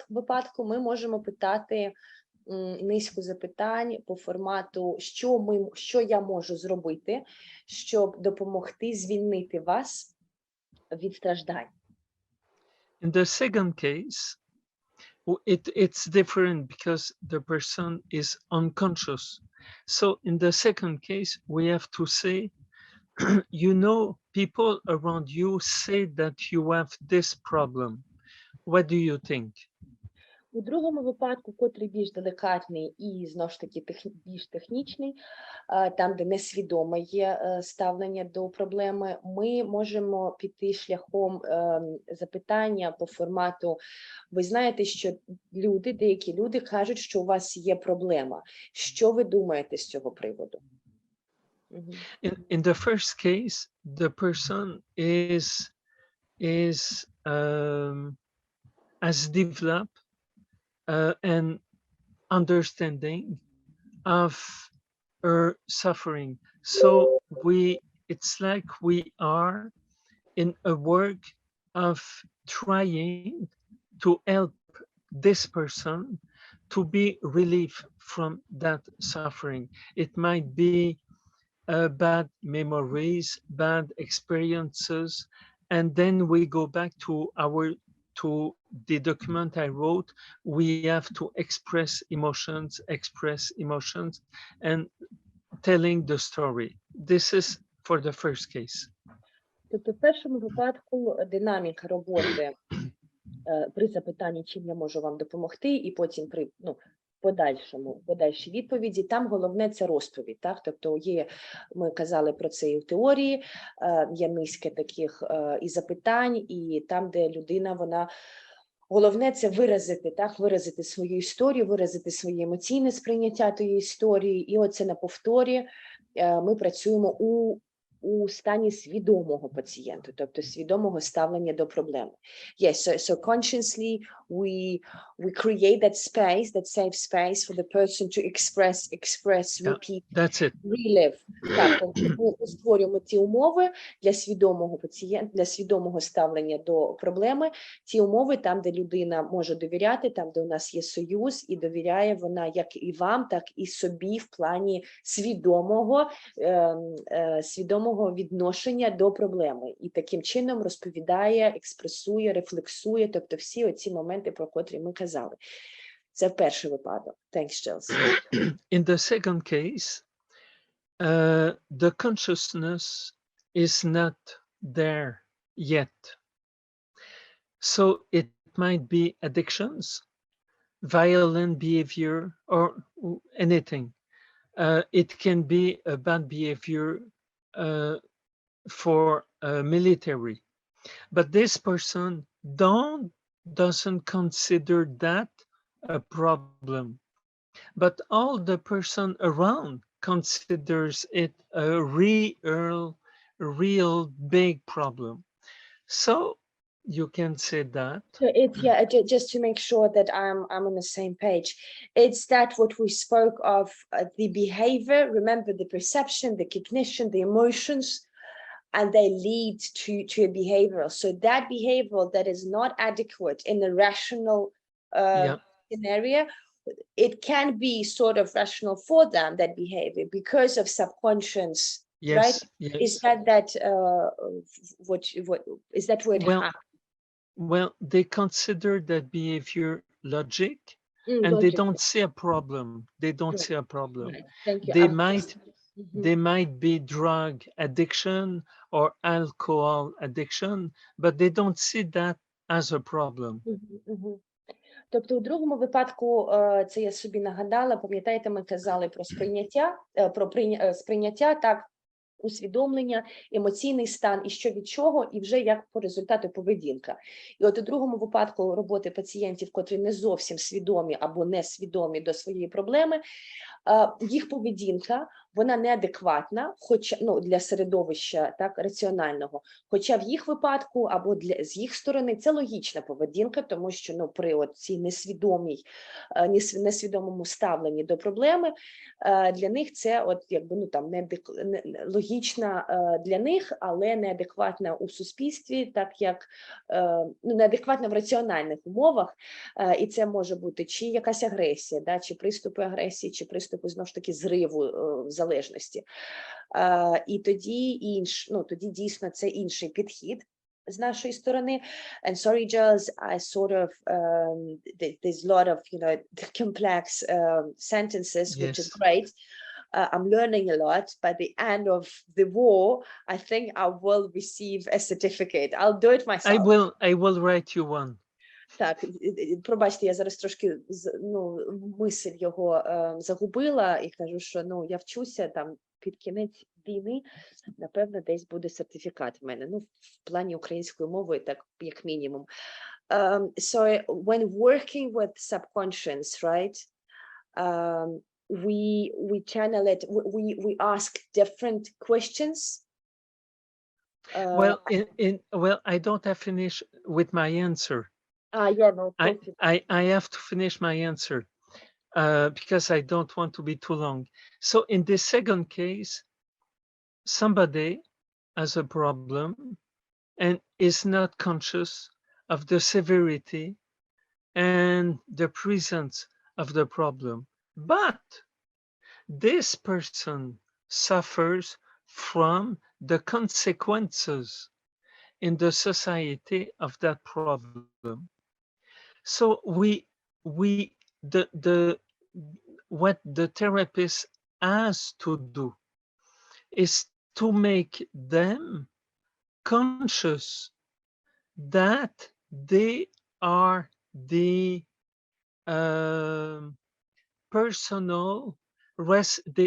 випадку ми можемо питати низку запитань по формату, що я можу зробити, щоб допомогти звільнити вас від страждань. In the second case, it's different because the person is unconscious. So in the second case, we have to say, you know, people around you say that you have this problem. What do you think? У другому випадку, котрий більш делікатний і, знову ж таки, більш технічний, там, де несвідоме є ставлення до проблеми, ми можемо піти шляхом запитання по формату, ви знаєте, що деякі люди кажуть, що у вас є проблема. Що ви думаєте з цього приводу? In the first case, the person has developed an understanding of her suffering. So it's like we are in a work of trying to help this person to be relieved from that suffering. It might be bad memories, bad experiences, and then we go back to the document I wrote. We have to express emotions, and telling the story. This is for the first case. Тобто в першому випадку динаміка роботи при запитанні, чим я можу вам допомогти, і потім при подальшій відповіді, там головне це розповідь. Так? Тобто ми казали про це і в теорії, є низка таких і запитань, і там, де людина, головне це виразити свою історію, виразити своє емоційне сприйняття тієї історії, і оце на повторі ми працюємо у стані свідомого пацієнта, тобто свідомого ставлення до проблеми. Yes, so consciously we create that space, that safe space for the person to express, repeat, that's it. Relive. Так, ми створюємо ті умови для свідомого пацієнта, для свідомого ставлення до проблеми, ті умови там, де людина може довіряти, там, де у нас є союз, і довіряє вона як і вам, так і собі в плані свідомого відношення до проблеми. І таким чином розповідає, експресує, рефлексує, тобто всі оці моменти, про котрі ми казали. Це перший випадок. Thanks, Chelsea. In the second case, the consciousness is not there yet. So it might be addictions, violent behavior, or anything. It can be a bad behavior for military. But this person doesn't consider that a problem. But all the person around considers it a real big problem. So you can say that. So it's, just to make sure that I'm on the same page. It's that what we spoke of, the behavior, remember the perception, the cognition, the emotions, and they lead to a behavioral. So that behavioral that is not adequate in the rational scenario, it can be sort of rational for them, that behavior, because of subconscious, right? Yes. Is that what is that what happened? Well, they consider that behavior logic, and they don't see a problem. They don't see a problem. Right. Thank you. They might be drug addiction or alcohol addiction, but they don't see that as a problem. Тобто у другому випадку, це я собі нагадала, пам'ятаєте, ми казали про сприйняття, так, усвідомлення, емоційний стан, і що від чого, і вже як по результату поведінка. І от у другому випадку роботи пацієнтів, котрі не зовсім свідомі або несвідомі до своєї проблеми, їх поведінка вона неадекватна, хоча для середовища так раціонального. Хоча в їх випадку або з їх сторони це логічна поведінка, тому що при цій несвідомому ставленні до проблеми для них це логічна для них, але неадекватна у суспільстві, так як неадекватна в раціональних умовах, і це може бути чи якась агресія, да, чи приступи агресії, чи приступи знову ж таки зриву в залежності. І тоді тоді дійсно це інший підхід з нашої сторони. And sorry, Giles, I sort of, there's a lot of, complex sentences, which is great. I'm learning a lot. By the end of the war, I think I will receive a certificate. I'll do it myself. I will write you one. Так, пробачте, я зараз трошки мисль його загубила і кажу, що я вчуся там під кінець війни, напевно, десь буде сертифікат в мене. В плані української мови, так як мінімум. So when working with subconscious, right, we channel it, we ask different questions. Well, I don't have finished with my answer. Yeah, no, I have to finish my answer because I don't want to be too long. So in the second case, somebody has a problem and is not conscious of the severity and the presence of the problem. But this person suffers from the consequences in the society of that problem. So what the therapist has to do is to make them conscious that they are the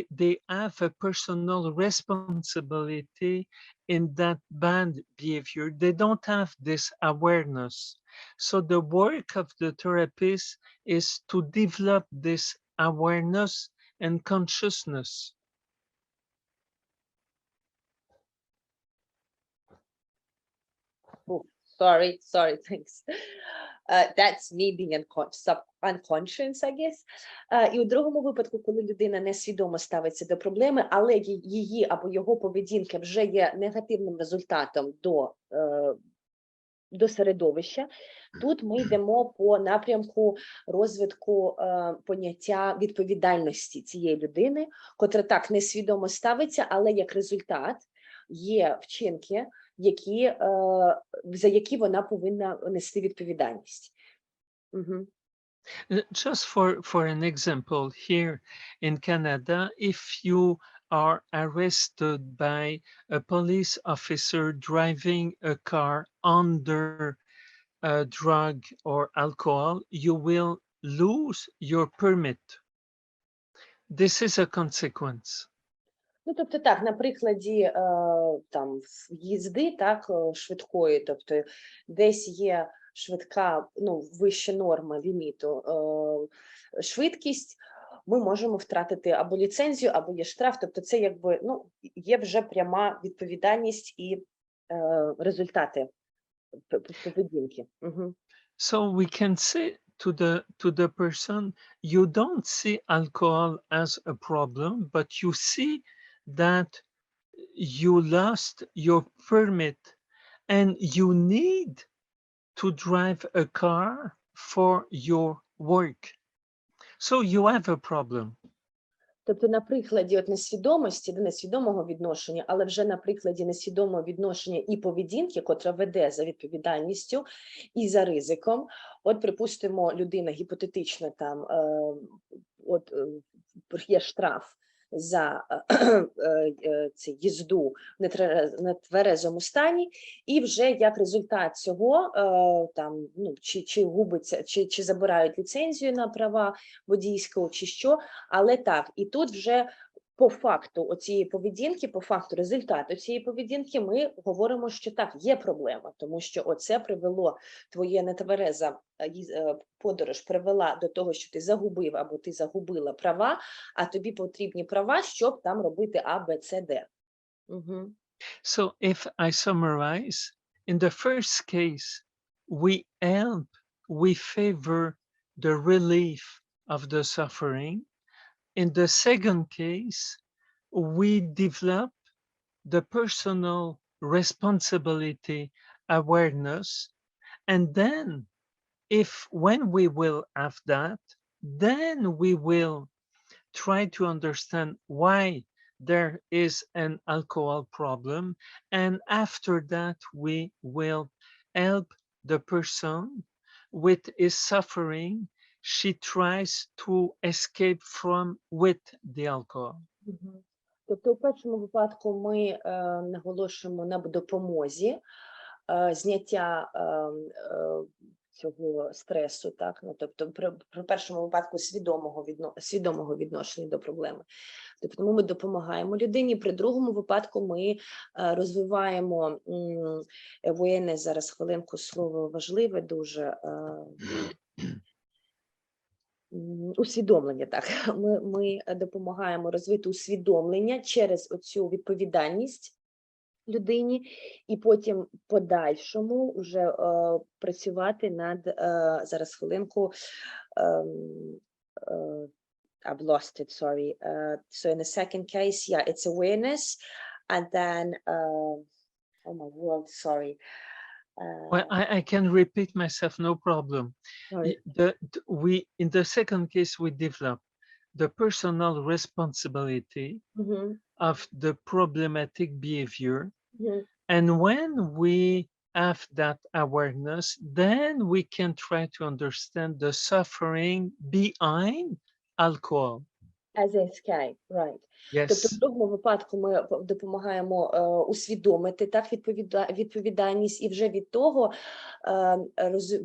they have a personal responsibility in that bad behavior. They don't have this awareness. So the work of the therapist is to develop this awareness and consciousness. Oh, sorry, thanks. That's me being unconscious, I guess. І у другому випадку, коли людина несвідомо ставиться до проблеми, але її або його поведінка вже є негативним результатом до середовища, тут ми йдемо по напрямку розвитку поняття відповідальності цієї людини, котра так несвідомо ставиться, але як результат є вчинки, за які вона повинна нести відповідальність. Just for an example, here in Canada, if you are arrested by a police officer driving a car under drug or alcohol, you will lose your permit. This is a consequence. Тобто так, на прикладі там їзди, так, швидкої, тобто десь є швидка, вища норма ліміту швидкість, ми можемо втратити або ліцензію, або є штраф, тобто це якби, є вже пряма відповідальність і результати поведінки. So we can say to the person, you don't see alcohol as a problem, but you see that you lost your permit and you need to drive a car for your work. So you have a problem. Тобто на прикладі несвідомості, до несвідомого відношення, але вже на прикладі несвідомого відношення і поведінки, котра веде за відповідальністю і за ризиком. Припустимо, людина гіпотетично там, є штраф за їзду в нетверезому стані, і вже як результат цього там, чи губиться, чи забирають ліцензію на права водійського, чи що, але так, і тут вже по факту оцієї поведінки, по факту результату цієї поведінки, ми говоримо, що так, є проблема, тому що оце привело, твоє нетвереза подорож привела до того, що ти загубив або ти загубила права, а тобі потрібні права, щоб там робити А, Б, С, Д. Угу. So if I summarize, in the first case, we favor the relief of the suffering. In the second case, we develop the personal responsibility awareness. And then when we will have that, then we will try to understand why there is an alcohol problem. And after that, we will help the person with his suffering. She tries to escape from with the alcohol. Угу. Тобто, у першому випадку ми наголошуємо на допомозі, зняття цього стресу, так, ну, тобто при першому випадку свідомого відношення до проблеми. Тобто ми допомагаємо людині, при другому випадку ми розвиваємо воєнне, зараз хвилинку, слово важливе дуже, усвідомлення, так. Ми допомагаємо розвити усвідомлення через оцю відповідальність людині, і потім в подальшому вже працювати над, зараз хвилинку, I've lost it, sorry. So in the second case, yeah, it's awareness, and then, oh my word, sorry. Well, I can repeat myself, no problem. Sorry. In the second case, we develop the personal responsibility of the problematic behavior. And when we have that awareness, then we can try to understand the suffering behind alcohol. As escape, right. Yes. Тобто в другому випадку ми допомагаємо усвідомити так відповідальність і вже від того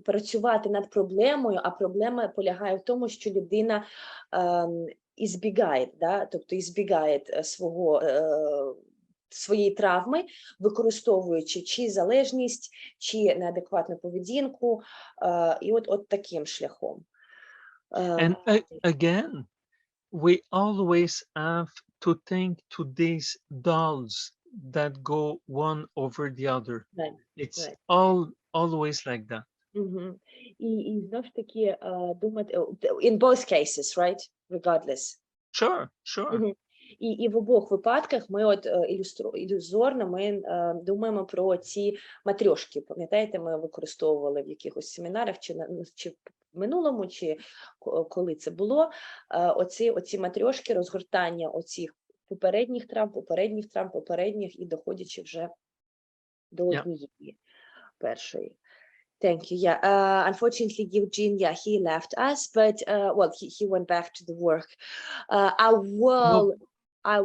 працювати над проблемою, а проблема полягає в тому, що людина ізбігає, да? Тобто ізбігає своєї травми, використовуючи чи залежність, чи неадекватну поведінку, і от таким шляхом. And again, we always have to think to these dolls that go one over the other. Right. It's Right. always like that. І знову ж таки думати, in both cases, right? Regardless. Sure. І в обох випадках ми от ілюзорно ми думаємо про ці матрьошки. Пам'ятаєте, ми використовували в якихось семінарах, чи в минулому, чи коли це було, оці матрьошки, розгортання оцих попередніх травм, і доходячи вже до однієї першої. Thank you. Yeah. Unfortunately, Eugene, yeah, he left us, but well, he went back to the work. I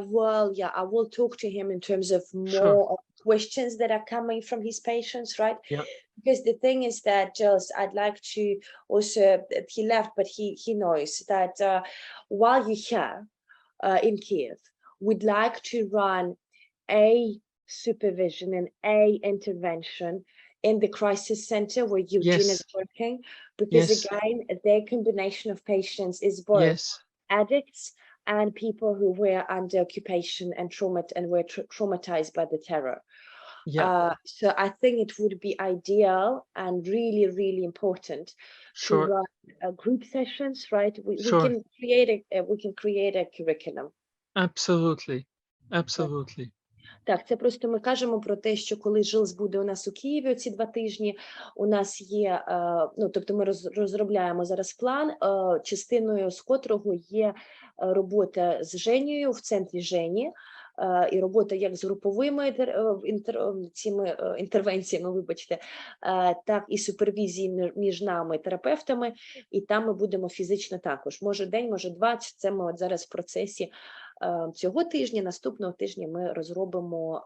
will talk to him in terms of more questions that are coming from his patients, right? Yeah. Because the thing is that, Jules, I'd like to also, he left, but he knows that while you're here in Kyiv, we'd like to run a supervision and a intervention in the crisis center where Eugene is working, because again, their combination of patients is both addicts and people who were under occupation and were traumatized by the terror. So I think it would be ideal and really, really important to run group sessions, right? We can create a curriculum. Absolutely. Так, це просто ми кажемо про те, що коли Жилс буде у нас у Києві ці 2 тижні, у нас є, ну, тобто ми розробляємо зараз план, частиною з котрого є робота з Женєю в центрі Жені, і робота як з груповими цими інтервенціями, вибачте, так і супервізії між нами, терапевтами, і там ми будемо фізично також. Може день, може 2, це ми от зараз в процесі цього тижня, наступного тижня ми розробимо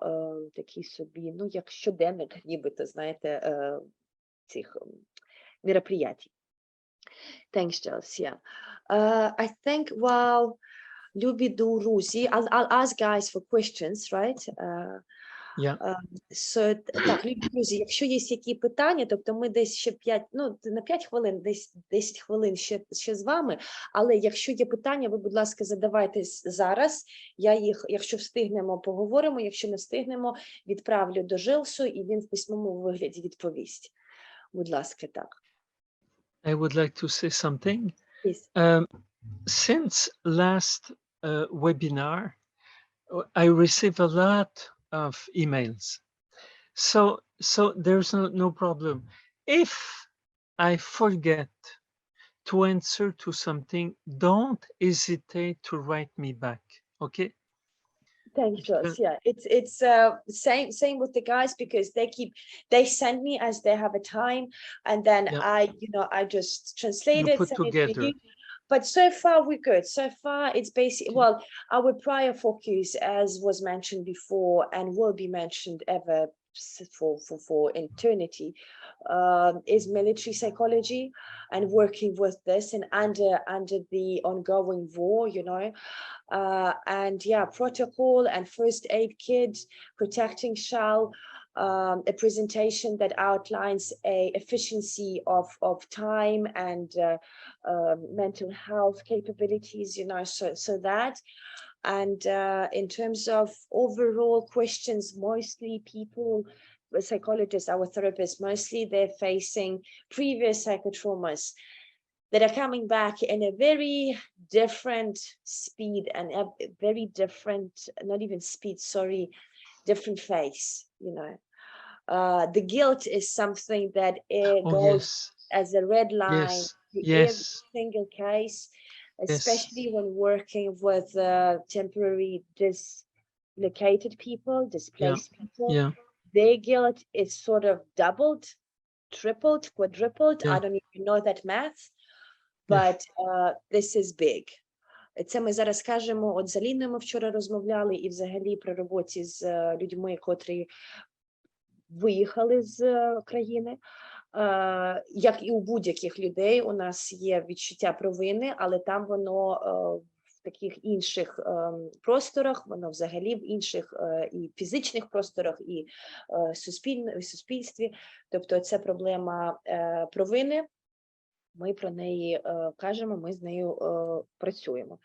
такий собі, ну, як щоденник, нібито, знаєте, цих мероприятий. Thanks, Jules. Yeah. I think, well, Любі друзі, I'll ask guys for questions, right? Yeah. So, так, любі друзі, якщо є які питання, тобто ми десь ще 5, ну, на 5 хвилин, десь 10 хвилин ще з вами, але якщо є питання, ви, будь ласка, задавайте зараз, я їх, якщо встигнемо, поговоримо, якщо не встигнемо, відправлю до Жилсу, і він в письмовому вигляді відповість. Будь ласка, так. I would like to say something. Yes. Since last webinar, I receive a lot of emails. So there's no problem. If I forget to answer to something, don't hesitate to write me back. Okay? Thanks, Joyce. Yeah, it's same with the guys, because they send me as they have a time, and then Yeah. I just translate You it, put send it to together. you. But so far we're good. So far it's basic. Well, our prior focus, as was mentioned before, and will be mentioned ever for eternity, is military psychology and working with this, and under the ongoing war, and yeah, protocol and first aid kit, protecting shell, a presentation that outlines a efficiency of time and mental health capabilities, so that. And in terms of overall questions, mostly people, psychologists, our therapists, mostly they're facing previous psychotraumas that are coming back in a very different speed and a very different, not even speed, sorry, different face, The guilt is something that goes as a red line to every single case, especially when working with temporary dislocated people, displaced people. Their guilt is sort of doubled, tripled, quadrupled. I don't even know that math, but this is big. Це ми зараз кажемо, от з Аліною ми вчора розмовляли, і взагалі при роботі з людьми, котрі виїхали з країни. Як і у будь-яких людей, у нас є відчуття провини, але там воно в таких інших просторах, воно взагалі в інших і фізичних просторах, і суспільстві. Тобто це проблема провини. Ми про неї кажемо, ми з нею працюємо.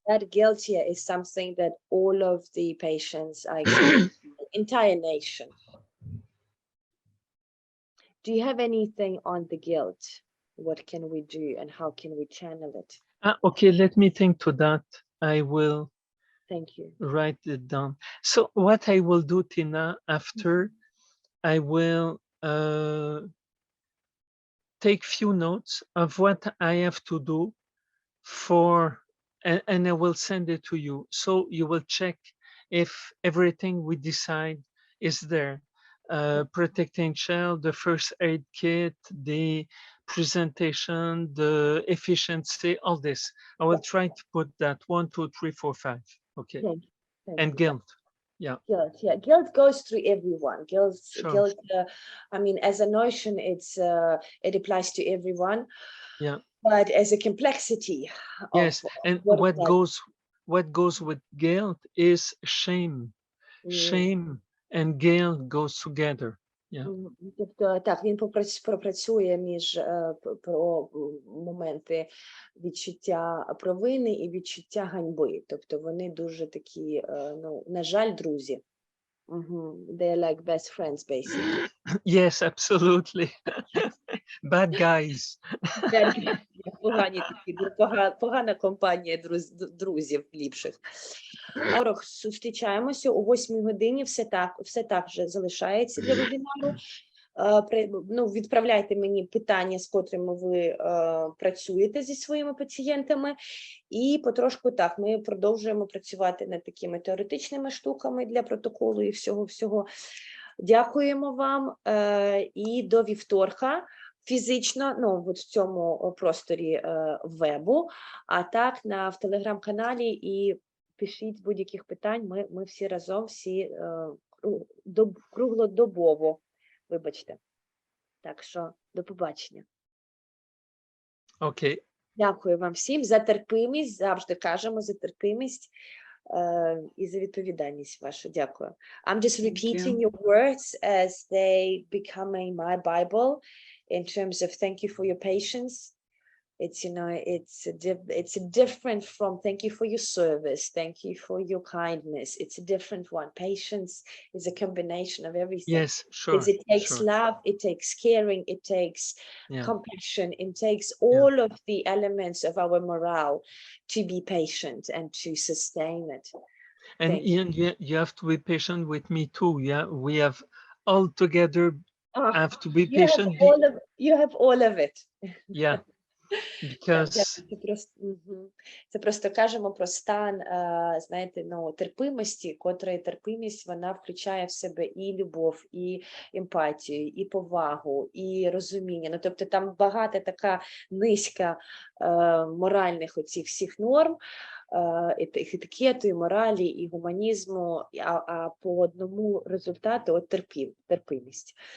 That guilt here is something that all of the patients are experiencing, the entire nation. Do you have anything on the guilt? What can we do and how can we channel it? Okay, let me think to that. I will write it down. So what I will do, Tina, after, I will take few notes of what I have to do for, and I will send it to you. So you will check if everything we decide is there. Protecting child, the first aid kit, the presentation, the efficiency, all this. I will try to put that 1, 2, 3, 4, 5. Okay. And guilt. Yeah. Guilt goes through everyone. Guilt. I mean, as a notion, it applies to everyone. Yeah. But as a complexity. Yes, and what goes with guilt is shame. Shame and guilt goes together. Тобто, так, він пропрацює між про моменти відчуття провини і відчуття ганьби. Тобто вони дуже такі, на жаль, друзі. They're like best friends, basically. Yes, absolutely. Bad guys. Погані такі, погана компанія друзів ліпших. Зустрічаємося о 8 годині, все так вже залишається для вебінару. Відправляйте мені питання, з котрими ви працюєте зі своїми пацієнтами, і потрошку так, ми продовжуємо працювати над такими теоретичними штуками для протоколу і всього. Дякуємо вам, і до вівторка. Фізично, в цьому просторі вебу, а так в телеграм-каналі, і пишіть будь-яких питань, ми всі разом, круглодобово, вибачте. Так що, до побачення. Окей. Дякую вам всім за терпимість, завжди кажемо за терпимість і за відповідальність вашу. Дякую. I'm just repeating your words as they become in my Bible in terms of thank you for your patience. It's, you know, it's different from thank you for your service, thank you for your kindness. It's a different one. Patience is a combination of everything. Yes, sure. Because it takes sure. love, it takes caring, it takes Yeah. compassion, it takes all of the elements of our morale to be patient and to sustain it. And Thank you. Ian, you have to be patient with me too. Yeah, we have all together have to be patient. You have all of it. Yeah, because Це просто кажемо про стан, знаєте, ну, терпимості, котрої терпимість, вона включає в себе і любов, і емпатію, і повагу, і розуміння. Ну, тобто там багато така низька моральних оцих всіх норм, етикету, і моралі, і гуманізму, а по одному результату от терпимість.